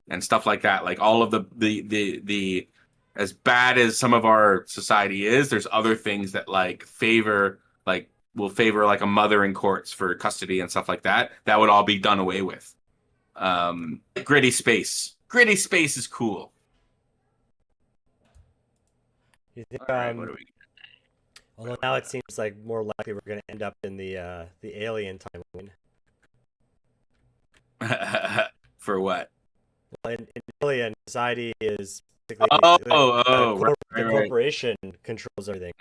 and stuff like that. Like all of the as bad as some of our society is, there's other things that like will favor like a mother in courts for custody and stuff like that. That would all be done away with. Gritty space. Gritty space is cool. You think, All right, what do although now it seems like more likely we're going to end up in the alien timeline. we For what? Well, in alien, society is basically the corporation controls everything.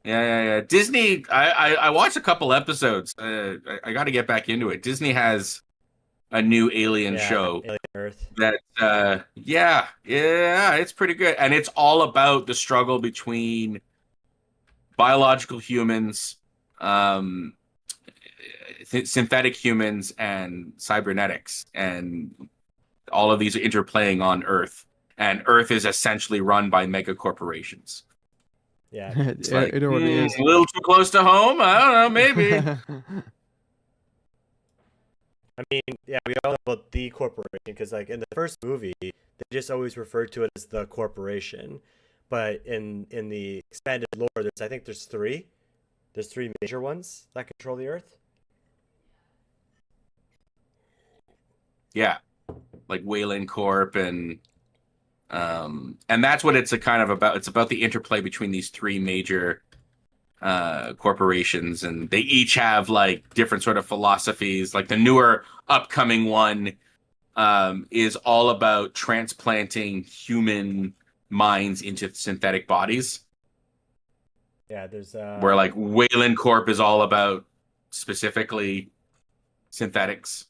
Yeah. Disney. I watched a couple episodes. I got to get back into it. Disney has a new alien show. Alien Earth. That yeah, it's pretty good, and it's all about the struggle between biological humans, synthetic humans, and cybernetics, and all of these are interplaying on Earth, and Earth is essentially run by mega corporations. Yeah, It's like, it already is. a little too close to home. I don't know, maybe. I mean, yeah, we all know about the corporation because, like, in the first movie, they just always referred to it as the corporation, but in the expanded lore, I think there's three. There's three major ones that control the Earth. Yeah, like Wayland Corp and that's what it's a kind of about. It's about the interplay between these three major corporations, and they each have like different sort of philosophies. Like the newer upcoming one is all about transplanting human minds into synthetic bodies. Yeah, there's where like Wayland Corp is all about specifically synthetics.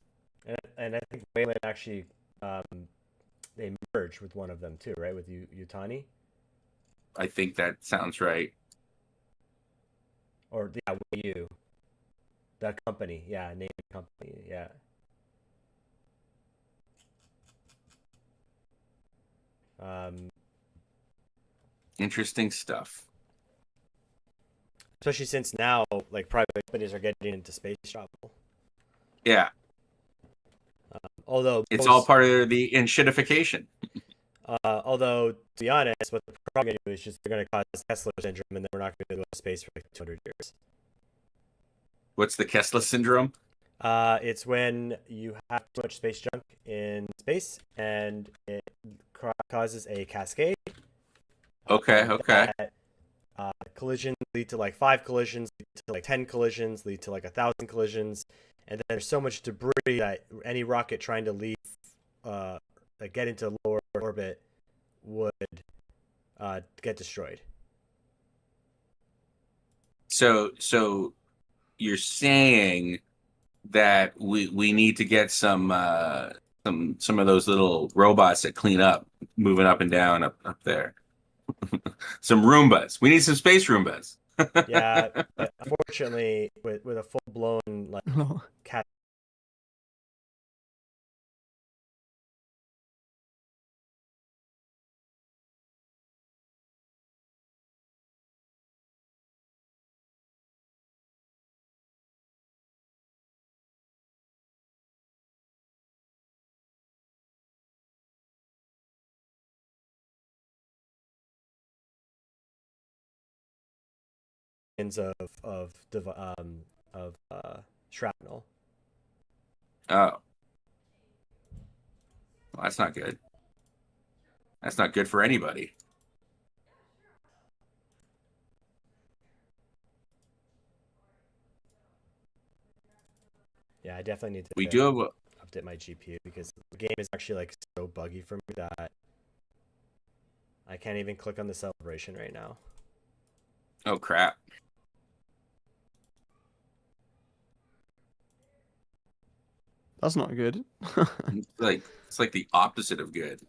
And I think Wayland actually they merged with one of them too, right? With Yutani? I think that sounds right. Or yeah, Wayuu. That company, yeah, name company, yeah. Interesting stuff. Especially since now, like private companies are getting into space travel. Yeah. Although it's all part of the enshittification. Although, to be honest, what they're probably going to do is just they're going to cause Kessler syndrome, and then we're not going to go to space for like 200 years. What's the Kessler syndrome? It's when you have too much space junk in space, and it causes a cascade. Okay. That, collisions lead to like 5 collisions, lead to like 10 collisions, lead to like 1,000 collisions, and then there's so much debris that any rocket trying to leave, get into lower orbit, would get destroyed. So you're saying that we need to get some of those little robots that clean up, moving up and down up there. Some Roombas. We need some space Roombas. Yeah, but unfortunately, with a full blown like cat. Of shrapnel. Oh, well, that's not good. That's not good for anybody. Yeah, I definitely need We to do have a, update my GPU because the game is actually like so buggy for me that I can't even click on the celebration right now. oh crap. That's not good. It's like the opposite of good.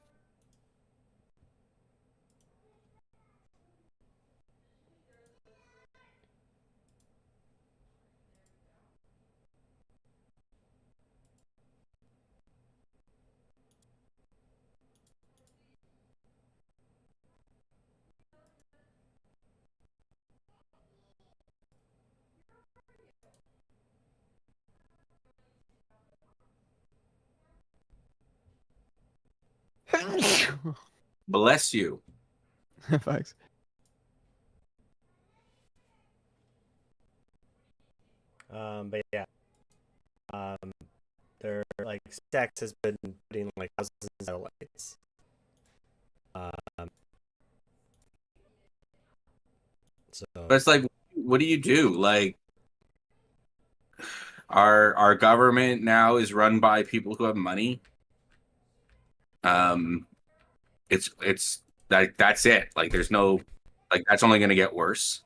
Bless you. Thanks. But yeah, um, they're like SpaceX has been putting like thousands of satellites. Um, so But it's like, what do you do? Like, our government now is run by people who have money. Um, it's like that's it. Like, there's no like that's only going to get worse.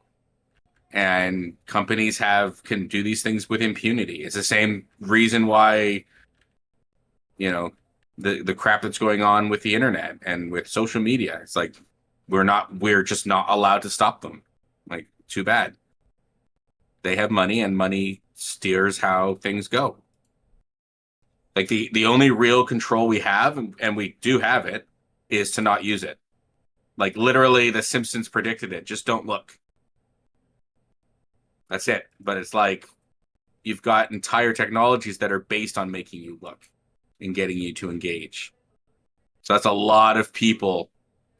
And companies have can do these things with impunity. It's the same reason why, you know, the crap that's going on with the internet and with social media. It's like we're just not allowed to stop them. Like, too bad. They have money and money steers how things go. Like the only real control we have, and we do have it, is to not use it. Like literally, The Simpsons predicted it. Just don't look. That's it. But it's like you've got entire technologies that are based on making you look and getting you to engage. So that's a lot of people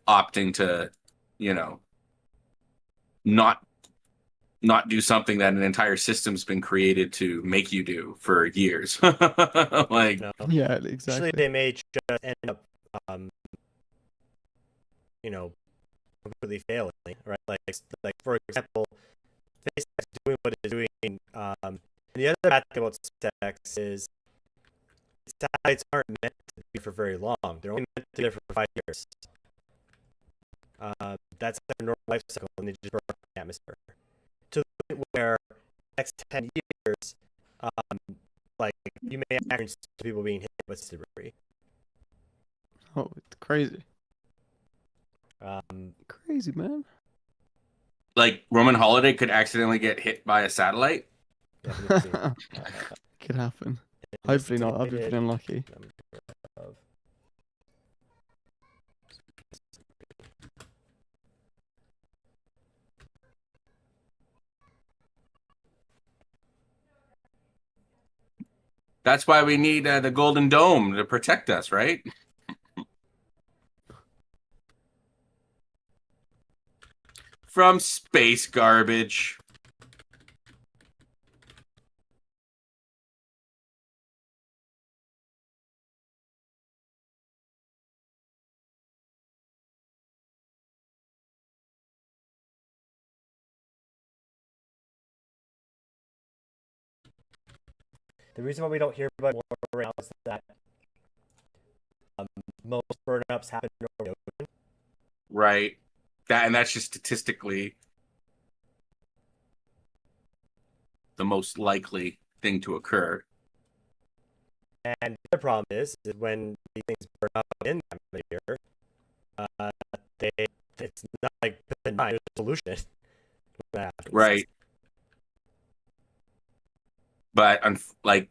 opting to, you know, not not do something that an entire system's been created to make you do for years. Like, no, Yeah, actually exactly. they may just end up, um, you know, completely failing, right? Like for example, SpaceX doing what it's doing. And the other bad thing about SpaceX is satellites aren't meant to be for very long. They're only meant to be there for 5 years. That's their normal life cycle, and they just burn up the atmosphere. To the point where next 10 years, um, like you may experience people being hit with debris. Oh, it's crazy. Um, Crazy, man. like Roman Holiday could accidentally get hit by a satellite. yeah, let me see. Could happen. An Hopefully not. I'd be estimated pretty unlucky. number of That's why we need the Golden Dome to protect us, right? From space garbage. The reason why we don't hear about war right now is that um, most burn-ups happen over the ocean. Right. That's just statistically the most likely thing to occur. And the other problem is when these things burn up in that atmosphere, they it's not like benign, there's a solution. what happens. Right. But like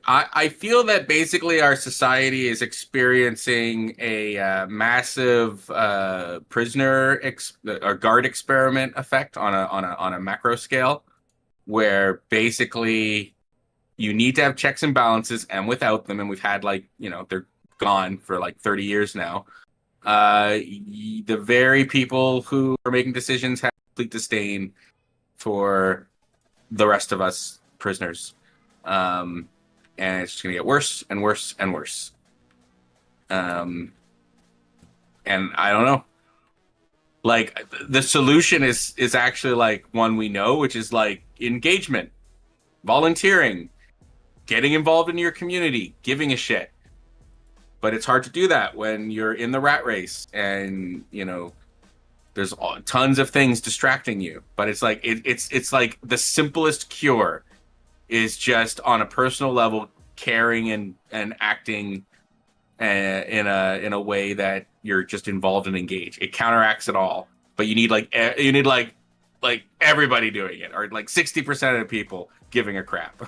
I feel that basically our society is experiencing a massive prisoner or guard experiment effect on a macro scale, where basically you need to have checks and balances, and without them, and we've had they're gone for like 30 years now. The very people who are making decisions have complete disdain for the rest of us prisoners. And it's just going to get worse and worse and worse. And I don't know. Like, the solution is actually like one we know, which is like engagement, volunteering, getting involved in your community, giving a shit. But it's hard to do that when you're in the rat race and, there's tons of things distracting you. But it's like it's like the simplest cure is just on a personal level, caring and acting in a way that you're just involved and engaged. It counteracts it all, but you need like everybody doing it, or like 60% of the people giving a crap.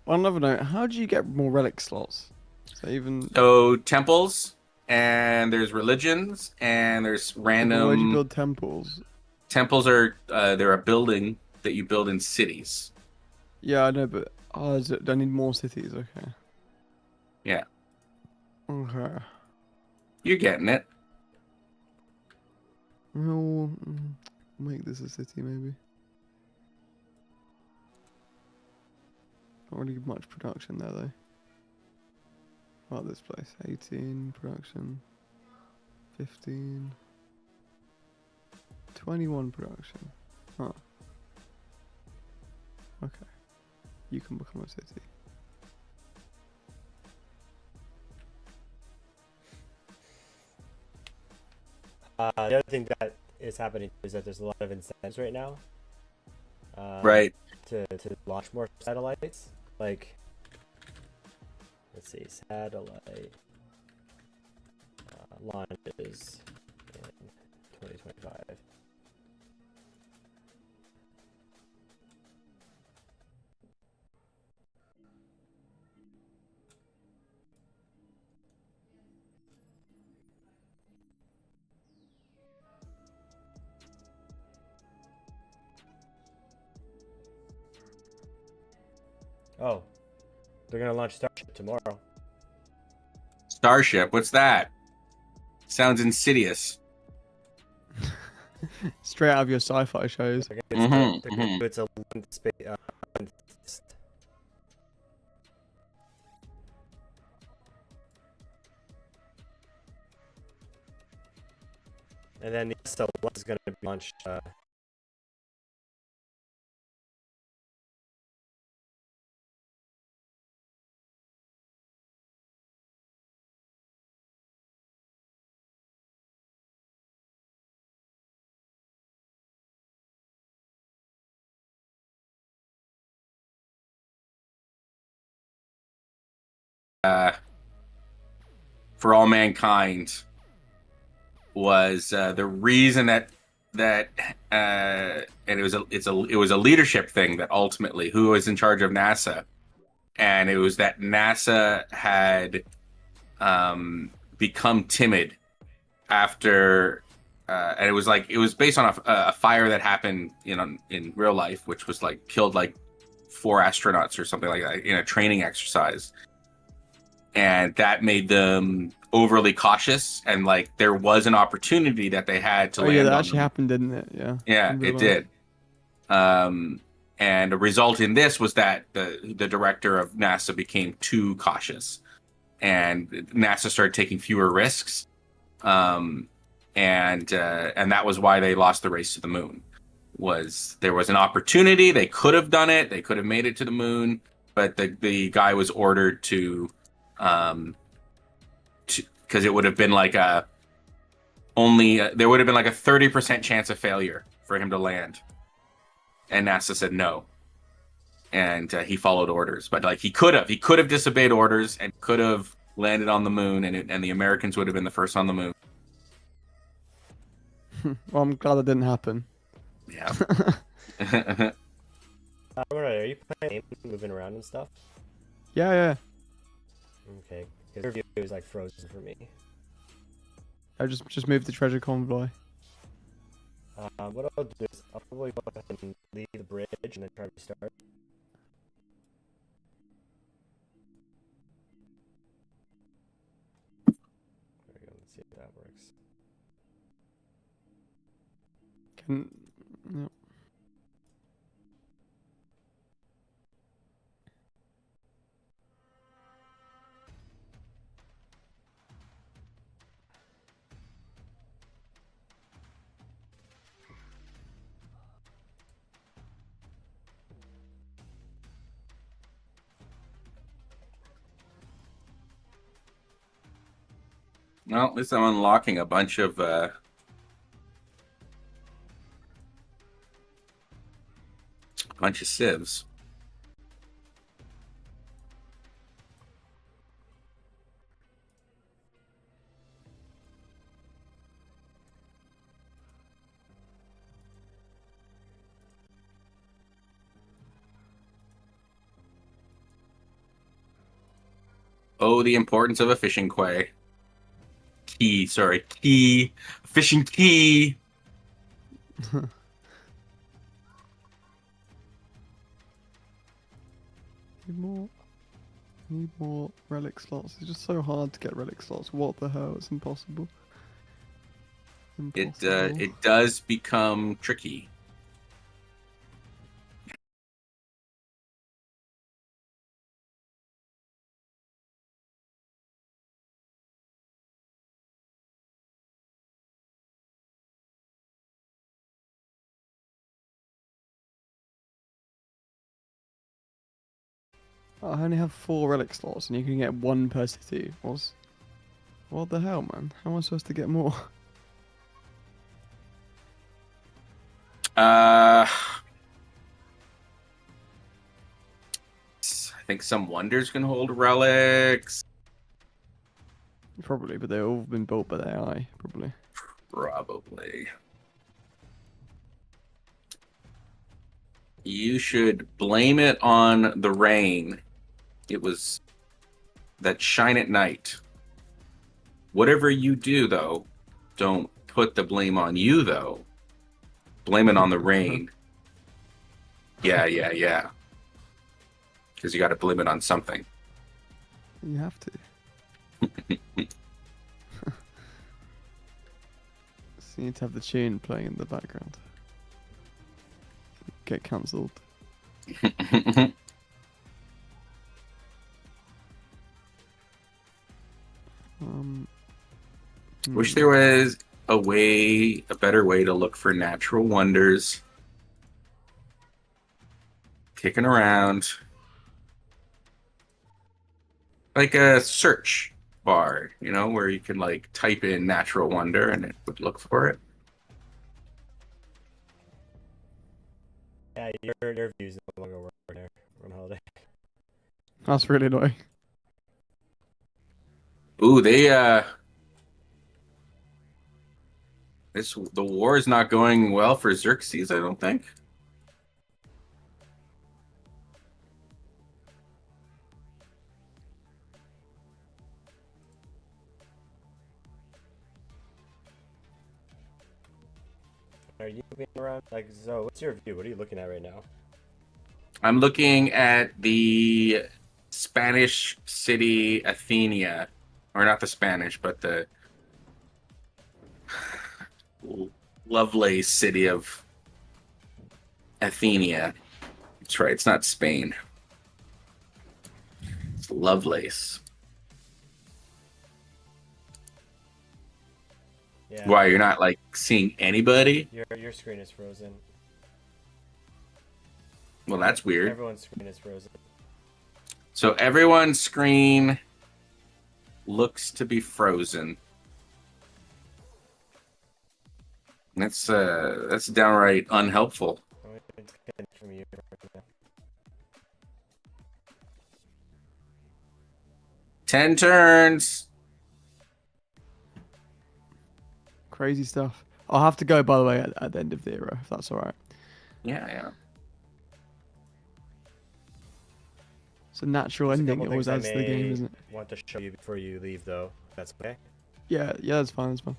On another note, how do you get more relic slots? So temples, and there's religions, and there's random. Where do you build temples? Temples are they're a building that you build in cities. Yeah, I know, but do I need more cities? Okay. Yeah. Okay. You're getting it. Well, make this a city, maybe. Not really much production there, though. About this place. 18 production. 15. 21 production. Huh. Okay. You can become a city. The other thing that is happening is that there's a lot of incentives right now. Right. To launch more satellites. Like, let's see, satellite launches in 2025. Oh, they're gonna launch Starship tomorrow. Starship, what's that? Sounds insidious. Straight out of your sci-fi shows. It's a space. And then the SLS is going to be launched. For All Mankind was the reason that and it was a leadership thing that ultimately who was in charge of NASA, and it was that NASA had become timid after and it was based on a fire that happened in real life, which was like killed like 4 astronauts or something like that in a training exercise. And that made them overly cautious, and like there was an opportunity that they had to land. Yeah, that actually happened, didn't it? Yeah. It did. And the result in this was that the director of NASA became too cautious, and NASA started taking fewer risks. And that was why they lost the race to the moon. There was an opportunity, they could have done it, they could have made it to the moon, but the guy was ordered to because it would have been like there would have been like a 30% chance of failure for him to land, and NASA said no, and he followed orders. But like he could have disobeyed orders and could have landed on the moon, and the Americans would have been the first on the moon. Well, I'm glad that didn't happen. Yeah. Are you playing, moving around and stuff? Yeah. Okay, because your view is like frozen for me. I just moved the treasure convoy. What I'll do is I'll probably go ahead and leave the bridge and then try to restart. There we go. Let's see if that works. No. Well, at least I'm unlocking a bunch of civs. Oh, the importance of a fishing quay. Key. Fishing key. Need more relic slots. It's just so hard to get relic slots. What the hell? It's impossible. It does become tricky. Oh, I only have 4 relic slots, and you can get 1 per city. What the hell, man? How am I supposed to get more? I think some wonders can hold relics. Probably, but they've all been built by the AI. Probably. Probably. You should blame it on the rain. It was that shine at night. Whatever you do, though, don't put the blame on you, though. Blame it on the rain. Yeah. Because you got to blame it on something. You have to. So you need to have the tune playing in the background. Get cancelled. Wish there was a better way to look for natural wonders. Kicking around. Like a search bar, where you can like type in natural wonder and it would look for it. Yeah, your views no longer work there on holiday. That's really annoying. Ooh, the war is not going well for Xerxes, I don't think. Are you moving around? So what's your view? What are you looking at right now? I'm looking at the Spanish city Athenia, or not the Spanish, but the lovely city of Athenia. That's right, it's not Spain. It's Lovelace. Yeah. Why, you're not like seeing anybody? Your screen is frozen. Well, that's weird. Everyone's screen is frozen. So everyone's screen looks to be frozen. That's downright unhelpful. It's getting from you right now. 10 turns. Crazy stuff. I'll have to go, by the way, at the end of the era, if that's all right. Yeah, yeah. It's a natural There's a ending. couple It always things adds to the game, isn't it? want to show you before you leave, though. That's okay. Yeah, that's fine. That's fine.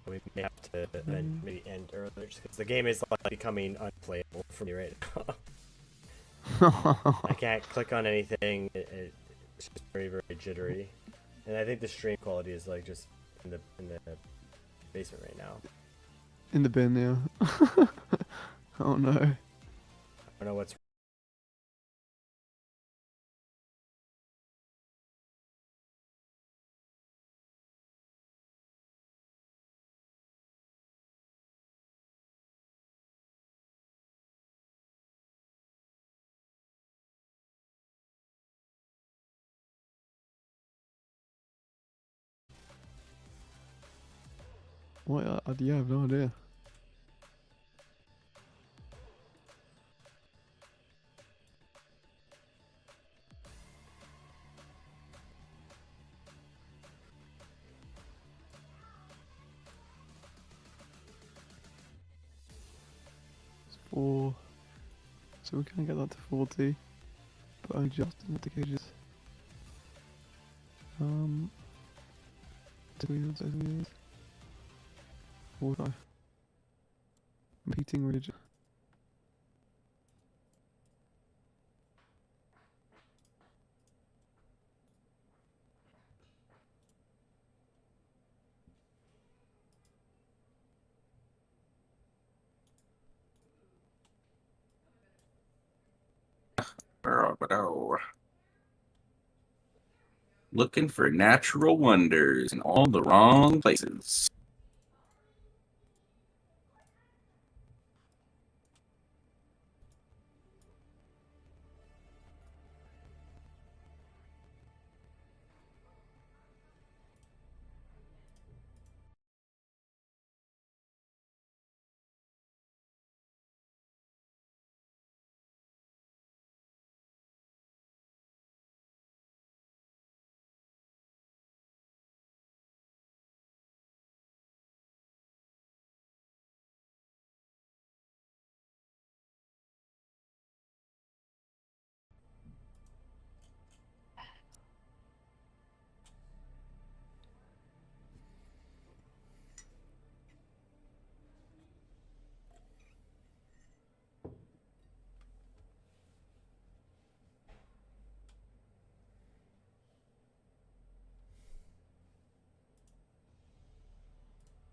We may have to maybe end earlier, just because the game is like becoming unplayable for me right now. I can't click on anything. It's just very, very jittery, and I think the stream quality is like just in the basement right now. In the bin, yeah. Oh no. I don't know what's. What? Yeah, I have no idea. It's 4. So we can get that to 40. But only just in the cages. Two years. 45. Competing region. Looking for natural wonders in all the wrong places.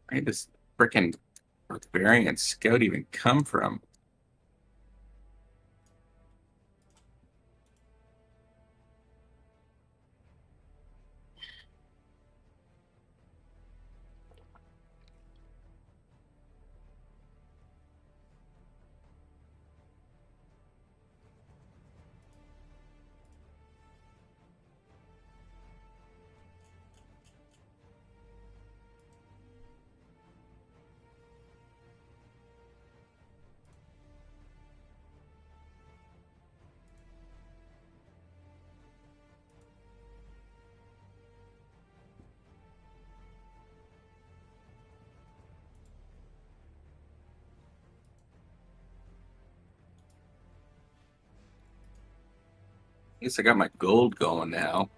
Where did this freaking variant scout even come from? I guess I got my gold going now.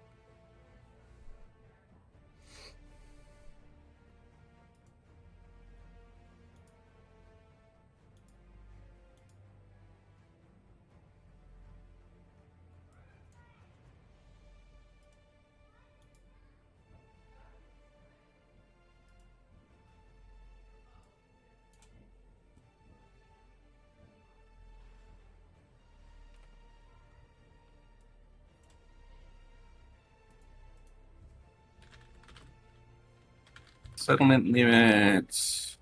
Settlement limits.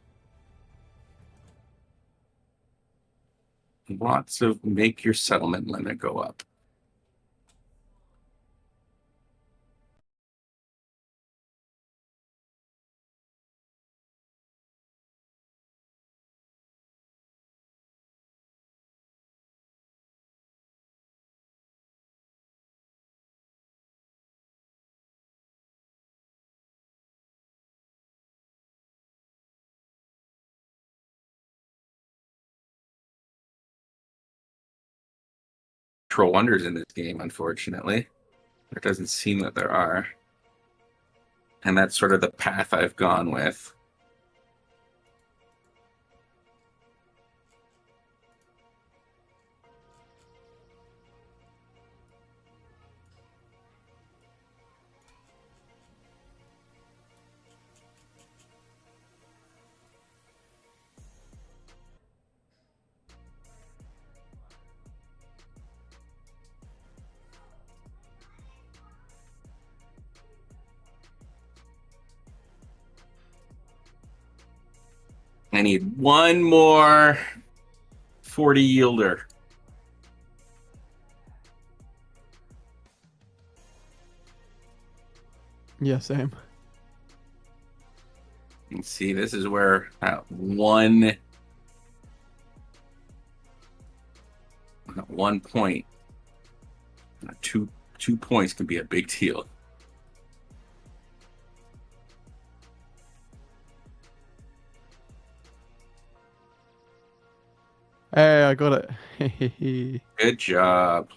Lots of make your settlement limit go up. natural wonders in this game, unfortunately. There doesn't seem that there are. And that's sort of the path I've gone with. I need one more 40 yielder. Yeah, same. And see, this is where one point, two points can be a big deal. Hey, I got it. Good job.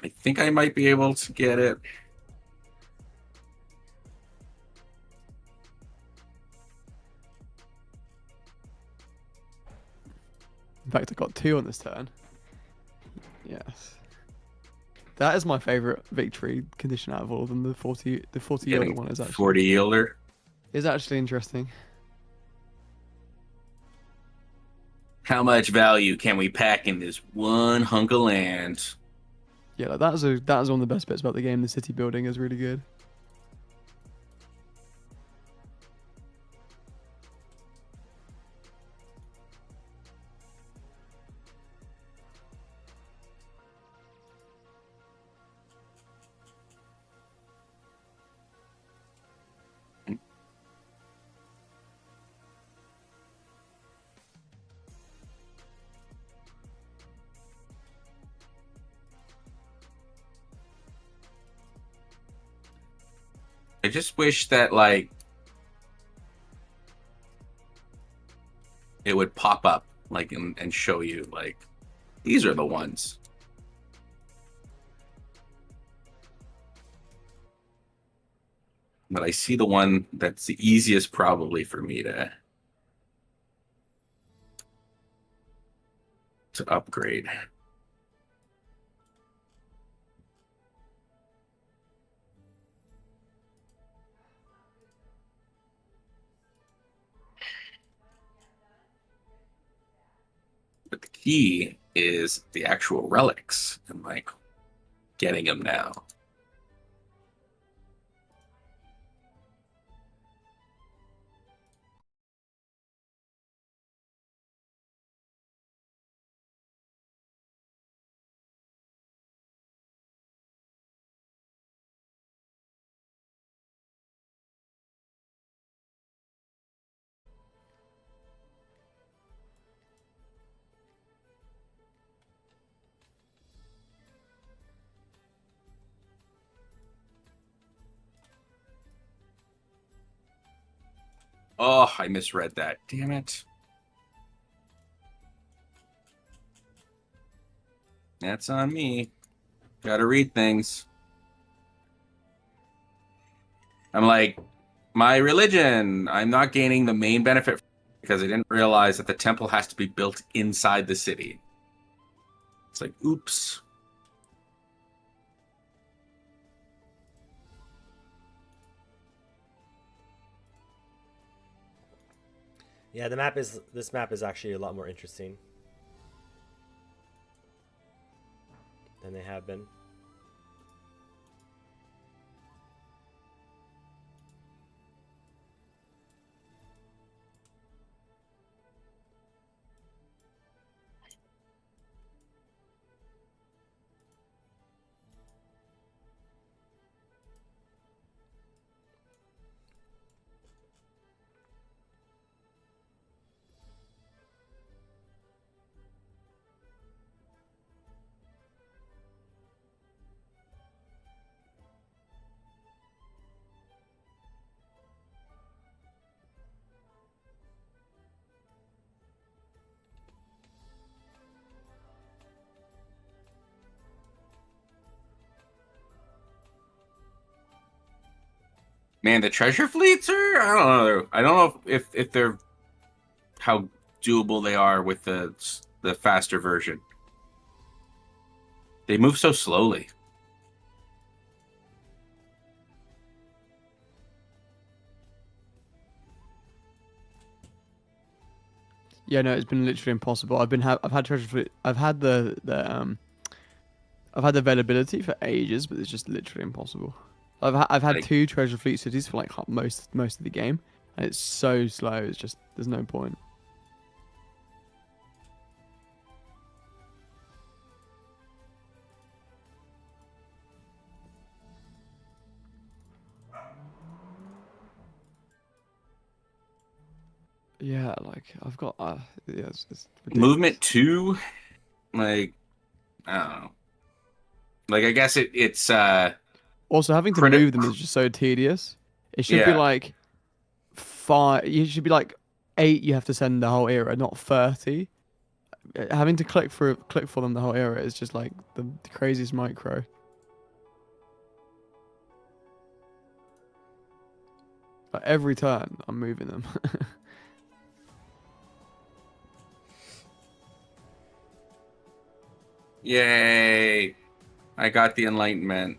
I think I might be able to get it. In fact, I got 2 on this turn. Yes. That is my favorite victory condition out of all of them. The 40 yielder Getting one is 40 yielder. actually interesting. How much value can we pack in this one hunk of land? Yeah, like that is one of the best bits about the game. The city building is really good. I just wish that, like, it would pop up, like, and show you, like, these are the ones. But I see the one that's the easiest probably for me to upgrade. But the key is the actual relics and, like, getting them now. Oh, I misread that. Damn it. That's on me. Gotta read things. I'm like, my religion. I'm not gaining the main benefit because I didn't realize that the temple has to be built inside the city. It's like, oops. Yeah, this map is actually a lot more interesting than they have been. Man, the treasure fleets are. I don't know. I don't know if they're how doable they are with the faster version. They move so slowly. Yeah, no, it's been literally impossible. I've had treasure fleet. I've had the availability for ages, but it's just literally impossible. I've had Like, two treasure fleet cities for like most of the game, and it's so slow. It's just there's no point. Yeah, like I've got yeah, it's ridiculous. movement 2, like, I don't know. Like, I guess it's Also, having to credit. move them is just so tedious. It should be Yeah, like five. You should be like 8. You have to send the whole era, not 30. Having to click for them the whole era is just like the craziest micro. Like every turn, I'm moving them. yay! I got the enlightenment.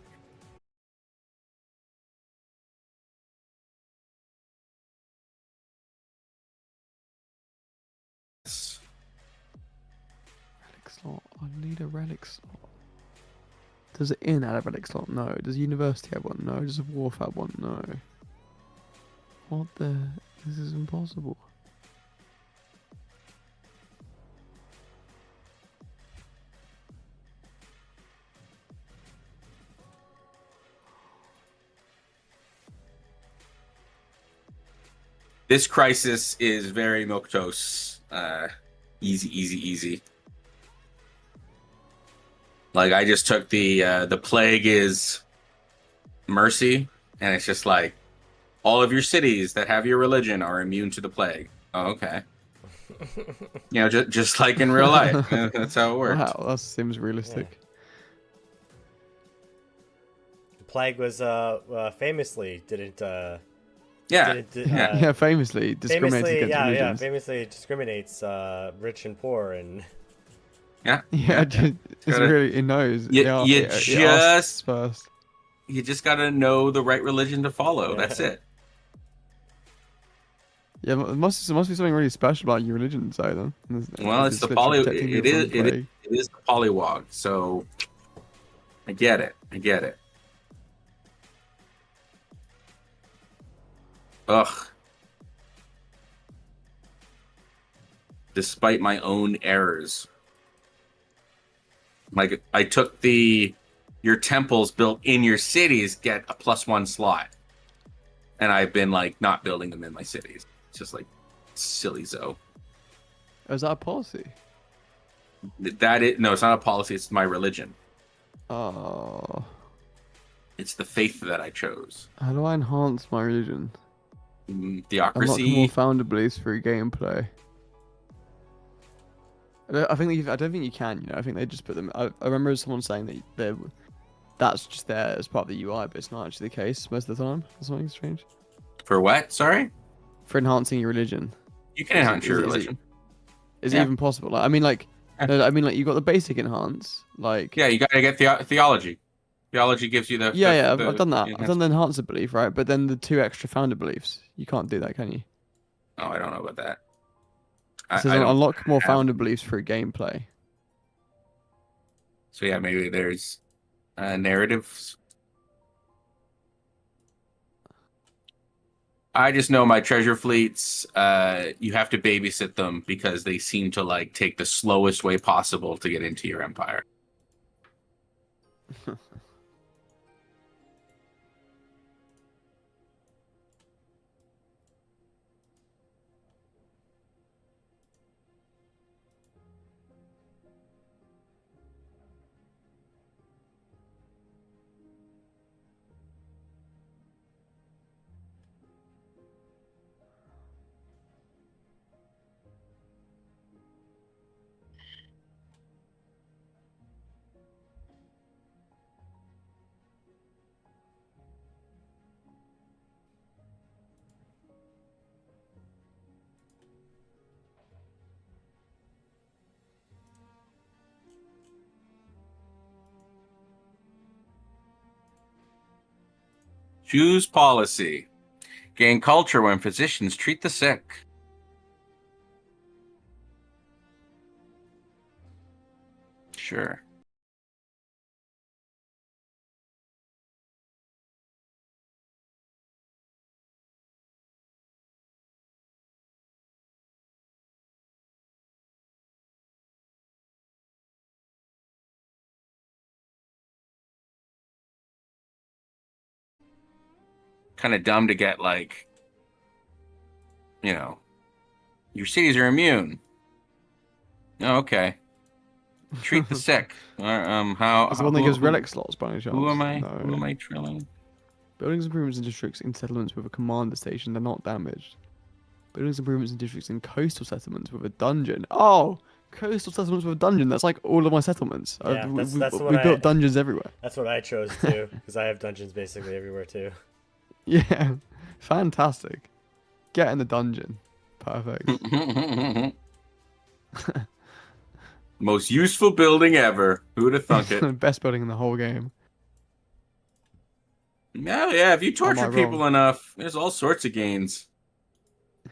Relic slot. I need a relic slot. Does it inn have a relic slot? No. Does university have one? No. Does a wharf have one? No. What the? This is impossible. This crisis is very milquetoast. Easy, easy, easy. Like, I just took the plague is mercy, and it's just like all of your cities that have your religion are immune to the plague. Oh, okay. You know, just like in real life. That's how it works. Wow, that seems realistic. The plague was famously didn't Yeah. didn't Yeah. Yeah, famously discriminates famously against religions. famously discriminates rich and poor and Yeah. Yeah, it's Gotta- really it knows. You- It, you it asks just- first. You just got to know the right religion to follow. Yeah. That's it. Yeah, it must be something really special about your religion, so then. Well, it's the literally poly. protecting It people is. from the It is. plague. It is the polywog. So I get it. I get it. Ugh. Despite my own errors, like I took your temples built in your cities get a +1 slot, and I've been like not building them in my cities. It's just like silly Zoe. Oh, is that a policy? That is no, it's not a policy. It's my religion. Oh, It's the faith that I chose. how do I enhance my religion? Unlock more Theocracy. founder beliefs through gameplay. I don't think you can. You know, I think they just put them. I remember someone saying that that's just there as part of the UI, but it's not actually the case most of the time. Or something strange. For what? Sorry? For enhancing your religion. You can enhance your Is it- religion. Is it Yeah. even possible? Like, I mean, like, Yeah. no, I mean, like, you got the basic enhance, like. Yeah, you gotta get theology. Theology gives you the. Yeah, the- I've done that. the I've done the enhancer belief, right? But then the 2 extra founder beliefs, you can't do that, can you? Oh, I don't know about that. It says I don't unlock more have- founder beliefs through gameplay. So yeah, maybe there's narratives. I just know my treasure fleets. You have to babysit them because they seem to like take the slowest way possible to get into your empire. Choose policy. Gain culture when physicians treat the sick. Sure. Kind of dumb to get like, your cities are immune. Oh, okay. Treat the sick. How? Is the one that gives relic slots by any chance? Who am I? No. Who am I trilling? Buildings improvements in districts in settlements with a commander station, they're not damaged. Buildings improvements in districts in coastal settlements with a dungeon. Oh, coastal settlements with a dungeon. That's like all of my settlements. Yeah, we that's the we one built dungeons everywhere. That's what I chose too, because I have dungeons basically everywhere too. Yeah, fantastic. Get in the dungeon. Perfect. Most useful building ever. Who'd have thunk it? Best building in the whole game. Yeah. If you torture wrong? people enough, there's all sorts of gains.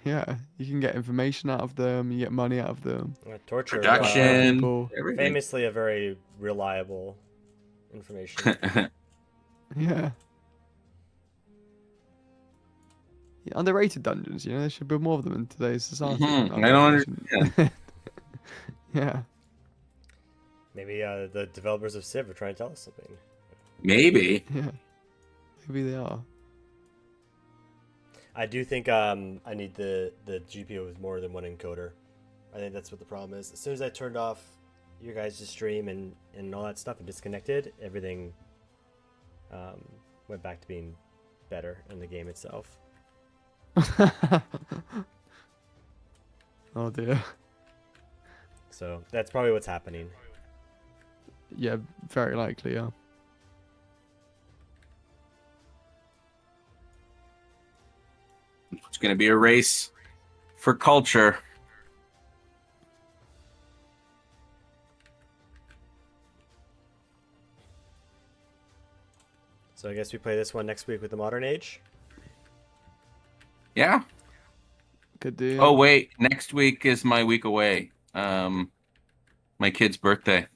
Yeah, you can get information out of them. You get money out of them. Torture. Production. people. Everything. Famously a very reliable information. Yeah. Yeah, underrated dungeons. They should build more of them in today's society. I don't understand. Yeah. Maybe the developers of Civ are trying to tell us something. Maybe. Yeah. Maybe they are. I do think I need the GPU with more than one encoder. I think that's what the problem is. As soon as I turned off your guys' stream and all that stuff and disconnected, everything went back to being better in the game itself. Oh dear. So that's probably what's happening. Yeah, very likely, yeah. It's going to be a race for culture. So I guess we play this one next week with the Modern Age. Yeah. Good deal. Oh wait, next week is my week away. My kid's birthday.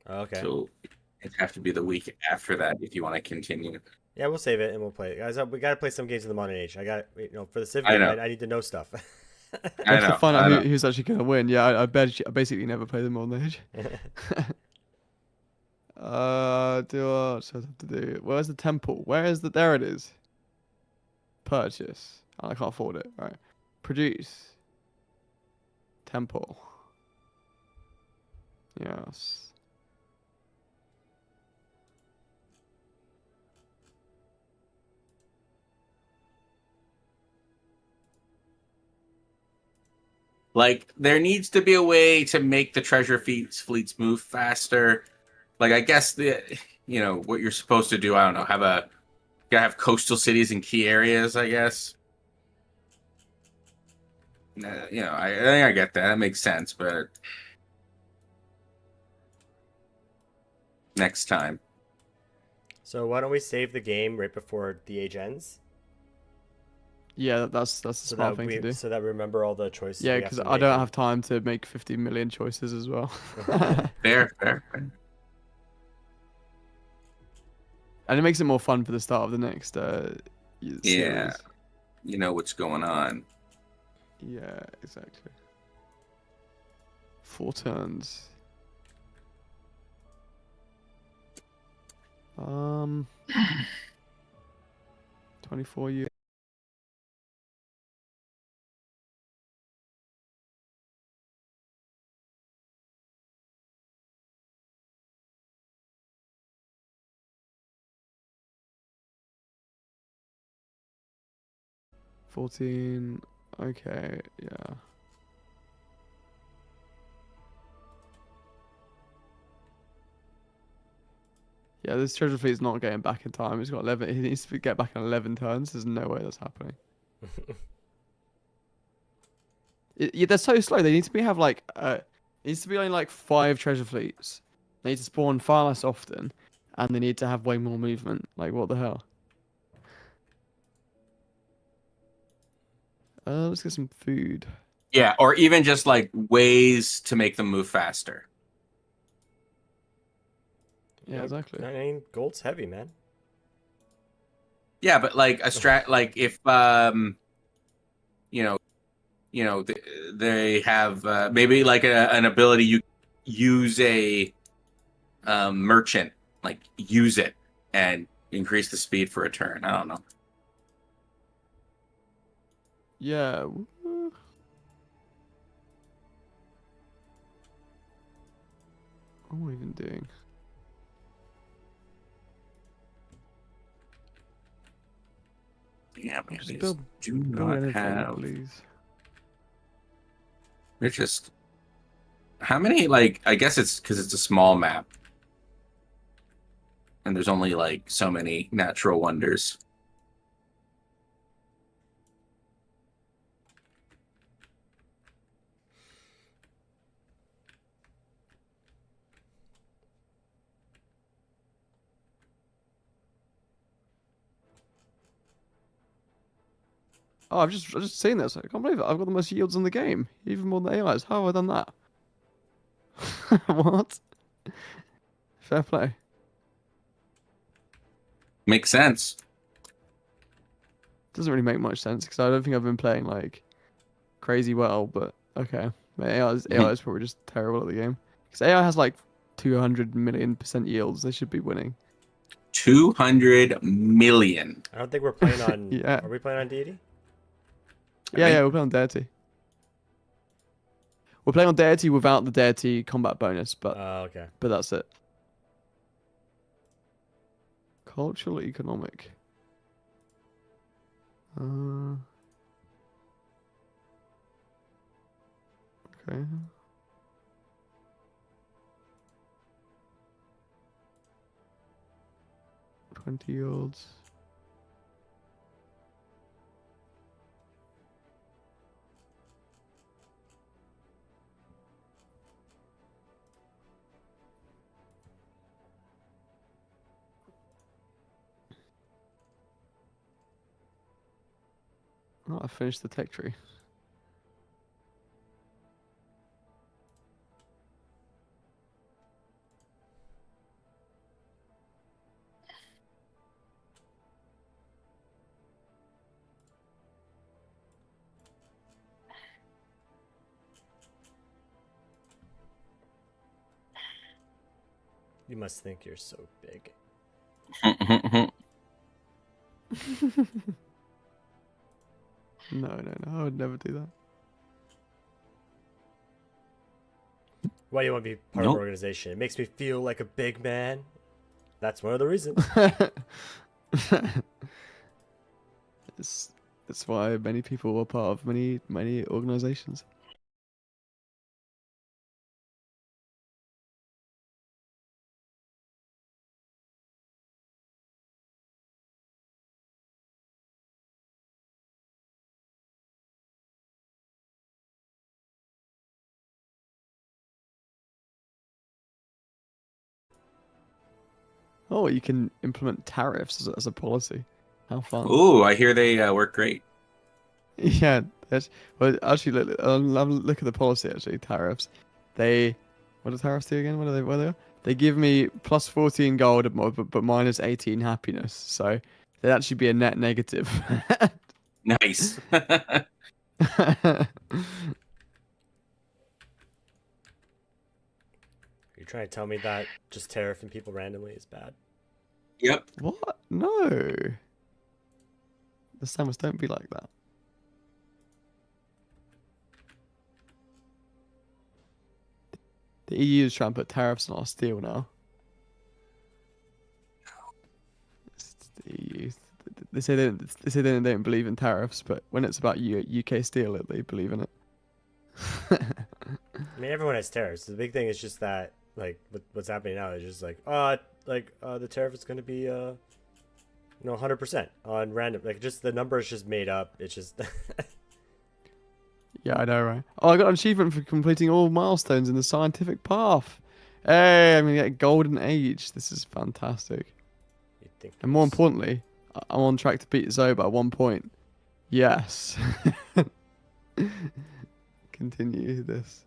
Okay. So it'd have to be the week after that if you want to continue. Yeah, we'll save it and we'll play it. Guys, we gotta play some games in the Modern Age. I got for the Civ I game, know. I need to know stuff. I To know. find I out know. who's actually going to win. Yeah, I basically never play them on the age. Do what I have to do? Where's the temple? Where is the? There it is. Purchase. Oh, I can't afford it. Right. Produce. Temple. Yes. Like there needs to be a way to make the treasure fleets move faster. Like I guess what you're supposed to do. I don't know. Gotta have coastal cities in key areas. I guess. I think I get that. That makes sense. But next time. So why don't we save the game right before the age ends? Yeah, that's the smart thing to do. So that we remember all the choices. Yeah, we have because to I make. don't have time to make 50 million choices as well. Fair. And it makes it more fun for the start of the next series. Yeah. You know what's going on. Yeah, exactly. 4 turns. 24 years. $14. Okay, yeah. Yeah, this treasure fleet's not getting back in time. It's got 11. It needs to get back in 11 turns. There's no way that's happening. Yeah, they're so slow. They need to have like it needs to be only like 5 treasure fleets. They need to spawn far less often, and they need to have way more movement. Like what the hell? Let's get some food. Yeah, or even just like ways to make them move faster. Yeah, exactly. 9 gold's heavy, man. Yeah, but like a strat, like if you know, they have maybe like an ability you use a merchant, like use it and increase the speed for a turn. I don't know. Yeah. What am I even doing? Yeah, man, Just these build do build not anything, have. please. They're just how many? Like, I guess it's because it's a small map, and there's only like so many natural wonders. Oh, I've just seen this. I can't believe it. I've got the most yields in the game, even more than AIs. How have I done that? What? Fair play. Makes sense. Doesn't really make much sense because I don't think I've been playing like crazy well. But okay, my AI is probably just terrible at the game. Because AI has like 200 million% yields. They should be winning. 200 million. I don't think we're playing on. Yeah. Are we playing on deity? Yeah, think- yeah, we're playing on Deity. We're playing on Deity without the Deity combat bonus, but Okay. that's it. Cultural economic. Okay. $20. Oh, I finished the tech tree. You must think you're so big. No, I would never do Why do you want to be part of Nope. an organization? It makes me feel like a big man. That's one of the reasons. that. It's why many people are part of many organizations. Oh, you can implement tariffs as a policy. How fun. Ooh, I hear they work great. Yeah, well, actually, look at the policy. Actually, tariffs. What do tariffs do again? What are they? What are they? They give me plus 14 gold, but minus 18 happiness. So they'd actually be a net negative. Nice. You're trying to tell me that just tariffing people randomly is bad? Yep. What? No. The Samus don't be like that. The EU is trying to put tariffs on our steel now. It's the EU. They say they don't believe in tariffs, but when it's about UK steel, they believe in it. I mean, everyone has tariffs. The big thing is just that, like, what's happening now is just like, the tariff is going to be, 100% on random. Like, just the number is just made up. It's just. Yeah, I know, right? Oh, I got an achievement for completing all milestones in the scientific path. Hey, I'm gonna get golden age. This is fantastic. You'd think And more it's- importantly, I'm on track to beat Zoe by 1 point. Yes. Continue this.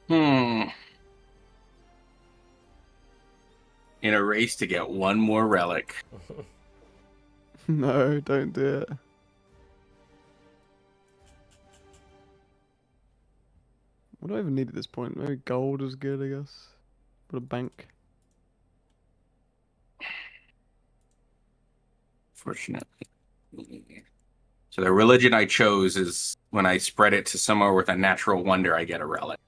Hmm. In a race to get one more relic. No, don't do it. What do I even need at this point? Maybe gold is good, I guess. Put a bank. Fortunately. So the religion I chose is when I spread it to somewhere with a natural wonder, I get a relic.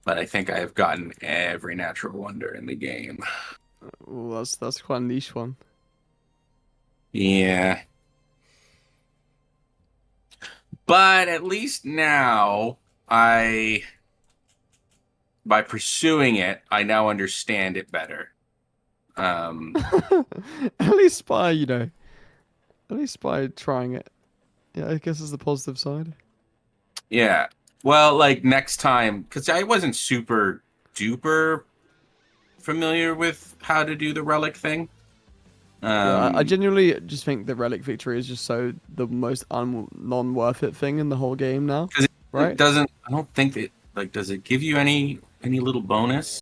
But I think I have gotten every natural wonder in the game. Oh, that's quite a niche one. Yeah. But at least now by pursuing it, I now understand it better. At least by, at least by trying it. Yeah, I guess it's the positive side. Yeah. Well, like next time, because I wasn't super duper familiar with how to do the relic thing. Yeah, I genuinely just think the relic victory is just so the most non-worth it thing in the whole game now. 'Cause Right? it doesn't. I don't think that. Like, does it give you any little bonus?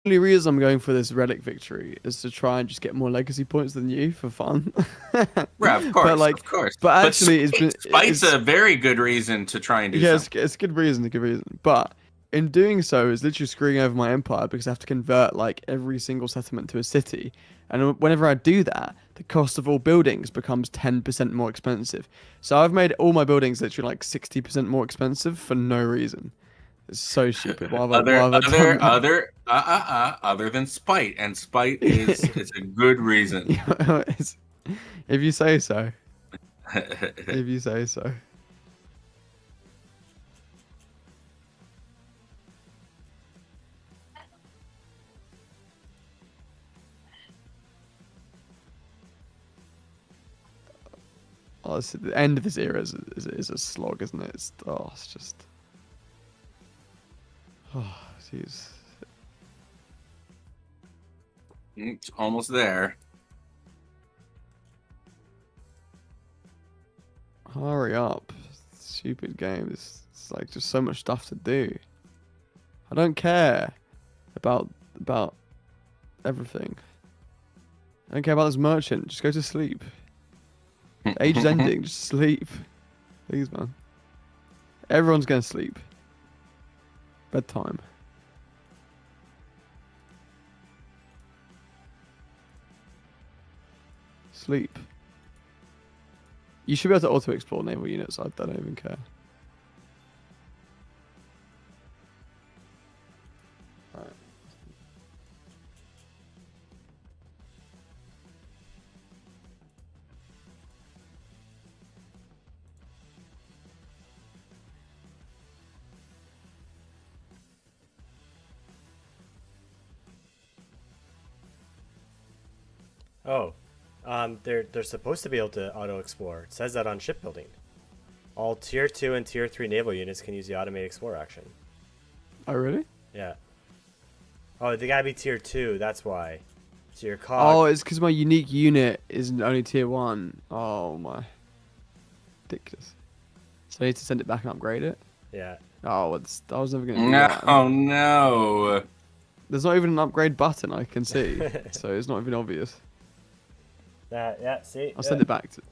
The only reason I'm going for this relic victory is to try and just get more legacy points than you for fun. Yeah, of course, like, of course. but actually, Spite's a very good reason to try and do yeah, something. it's a good reason, But in doing so, it's literally screwing over my empire because I have to convert like every single settlement to a city, and whenever I do that, the cost of all buildings becomes 10% more expensive. So I've made all my buildings literally like 60% more expensive for no reason. It's so stupid. Why have I done that? Other than spite, and spite is it's a good reason. If you say so. If you say so. Oh, the end of this era is a slog, isn't it? It's just. Oh, jeez. It's almost there. Hurry up. Stupid game. It's like just so much stuff to do. I don't care about everything. I don't care about this merchant. Just go to sleep. The age is ending. Just sleep. Please, man. Everyone's gonna sleep. Bedtime. Sleep. You should be able to auto-explore naval units. I don't even care. Alright. Oh, they're supposed to be able to auto explore. It says that on shipbuilding. All tier 2 and tier 3 naval units can use the automated explore action. Oh, really? Yeah. Oh, they gotta be tier 2. That's why. So your Oh, cog. it's because my unique unit is only tier 1. Oh my. Ridiculous. So I need to send it back and upgrade it. Yeah. Oh, I was never going to do No, that. no. There's not even an upgrade button I can see, so it's not even obvious. Yeah. See. I'll send it back to.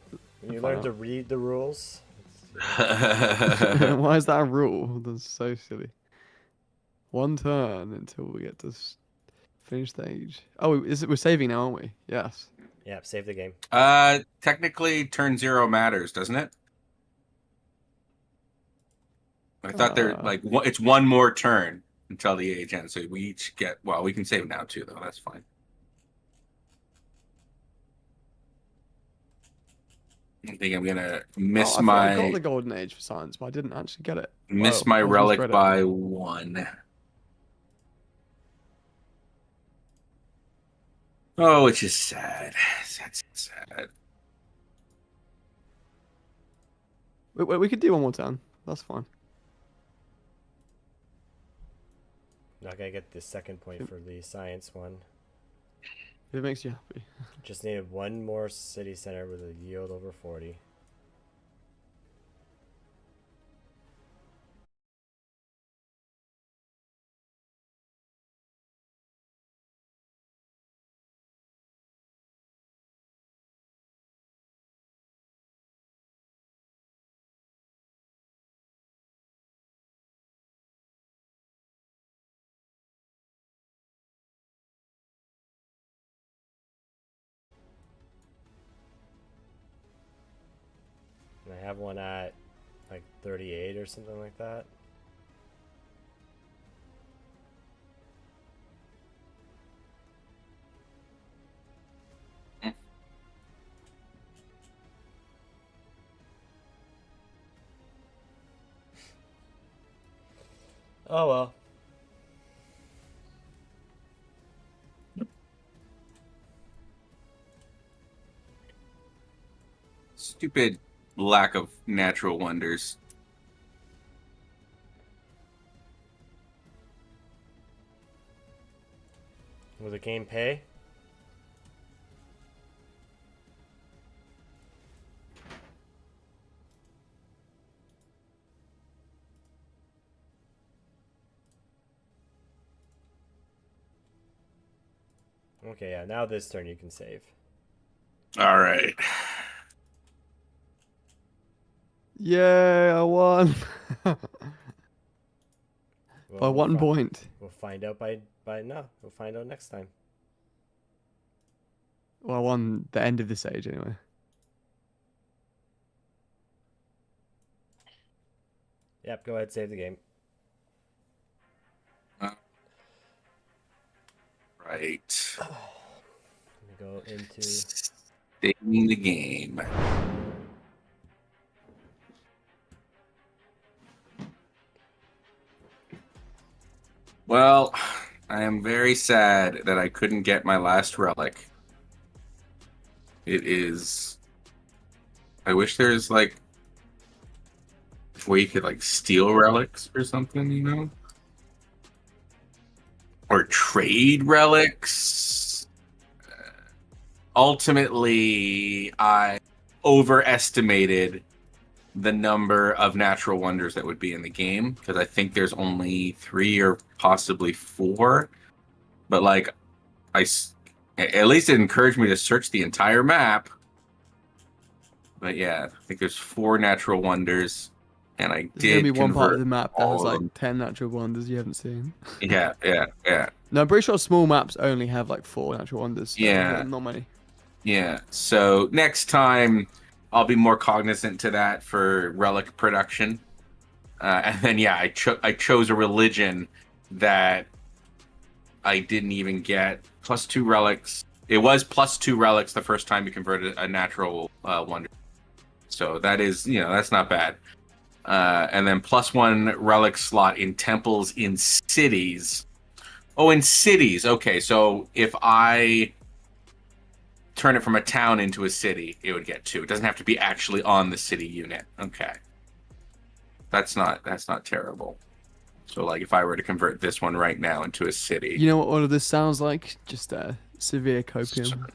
When you find learn to out. read the rules. Why is that a rule? That's so silly. 1 turn until we get to finish stage. Oh, we're saving now, aren't we? Yes. Yeah. Save the game. Technically, turn 0 matters, doesn't it? I thought it's one more turn until the age ends. So we each get. Well, we can save now too, though. That's fine. I think I'm gonna miss I my got the golden age for science, but I didn't actually get it. miss Well, my I was relic misread it. by 1. Oh, which is sad. That's sad. We could do 1 more turn. That's fine. Not gonna get the second point for the science one. If it makes you happy. Just needed 1 more city center with a yield over 40. And I have one at like 38 or something like that. Oh well. Stupid lack of natural wonders. Will the game pay? Okay, yeah, now this turn you can save. All right. Yeah, I won. By Well, 1 point. We'll find out by no. We'll find out next time. Well, I won the end of this age anyway. Yep, go ahead, save the game. Right. Let me go into Saving the game. Well, I am very sad that I couldn't get my last relic. It is. I wish there's like a way you could like steal relics or something, you know? Or trade relics. Ultimately, I overestimated the number of natural wonders that would be in the game because I think there's only 3 or possibly 4. But like, at least it encouraged me to search the entire map. But yeah, I think there's 4 natural wonders, and I There's did gonna be one part of convert the map that all has of like them. 10 natural wonders you haven't seen. Yeah. No, I'm pretty sure small maps only have like 4 natural wonders. So Yeah. not many. Yeah. So next time, I'll be more cognizant to that for relic production. And then yeah, I chose a religion that I didn't even get +2 relics. It was +2 relics the first time you converted a natural wonder. So that is, that's not bad. And then +1 relic slot in temples in cities. Oh, in cities. Okay, so if I turn it from a town into a city, it would get 2. It doesn't have to be actually on the city unit. Okay. That's not terrible. So like if I were to convert this one right now into a city. You know what all of this sounds like? Just Severe copium.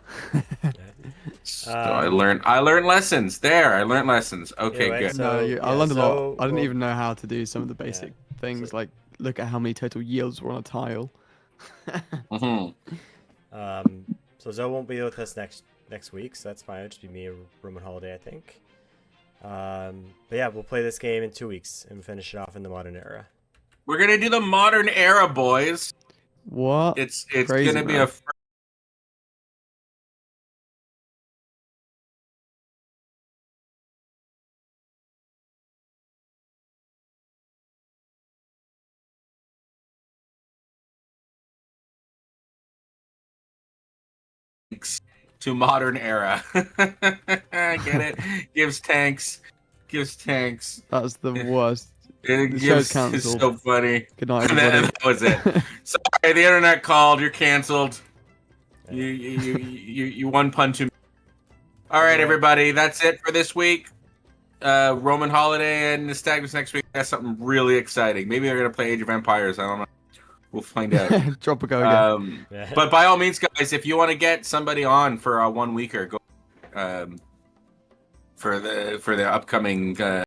So I learned lessons there. I learned lessons. Okay, Anyway, good. so- No, I yeah, learned a so lot. I didn't we'll- even know how to do some of the basic things, So- like look at how many total yields were on a tile. Mhm. So Zoe won't be with us next week, so that's fine. It'll just be me and Roman Holiday, I think. But yeah, we'll play this game in 2 weeks and finish it off in the modern era. We're gonna do the modern era, boys. What? It's Crazy, gonna be man. a to modern era. Get it? Gives tanks. That's the worst. It The gives. show's It's cancelled. so funny. Good night, And everybody. that was it. Sorry, the internet called. You're canceled. You one pun too. All right, Yeah. everybody. That's it for this week. Roman Holiday and Nystagmus next week. That's something really exciting. Maybe they're gonna play Age of Empires. I don't know. We'll find out. Drop a go again. But by all means, guys, if you want to get somebody on for a 1 weeker, go for the upcoming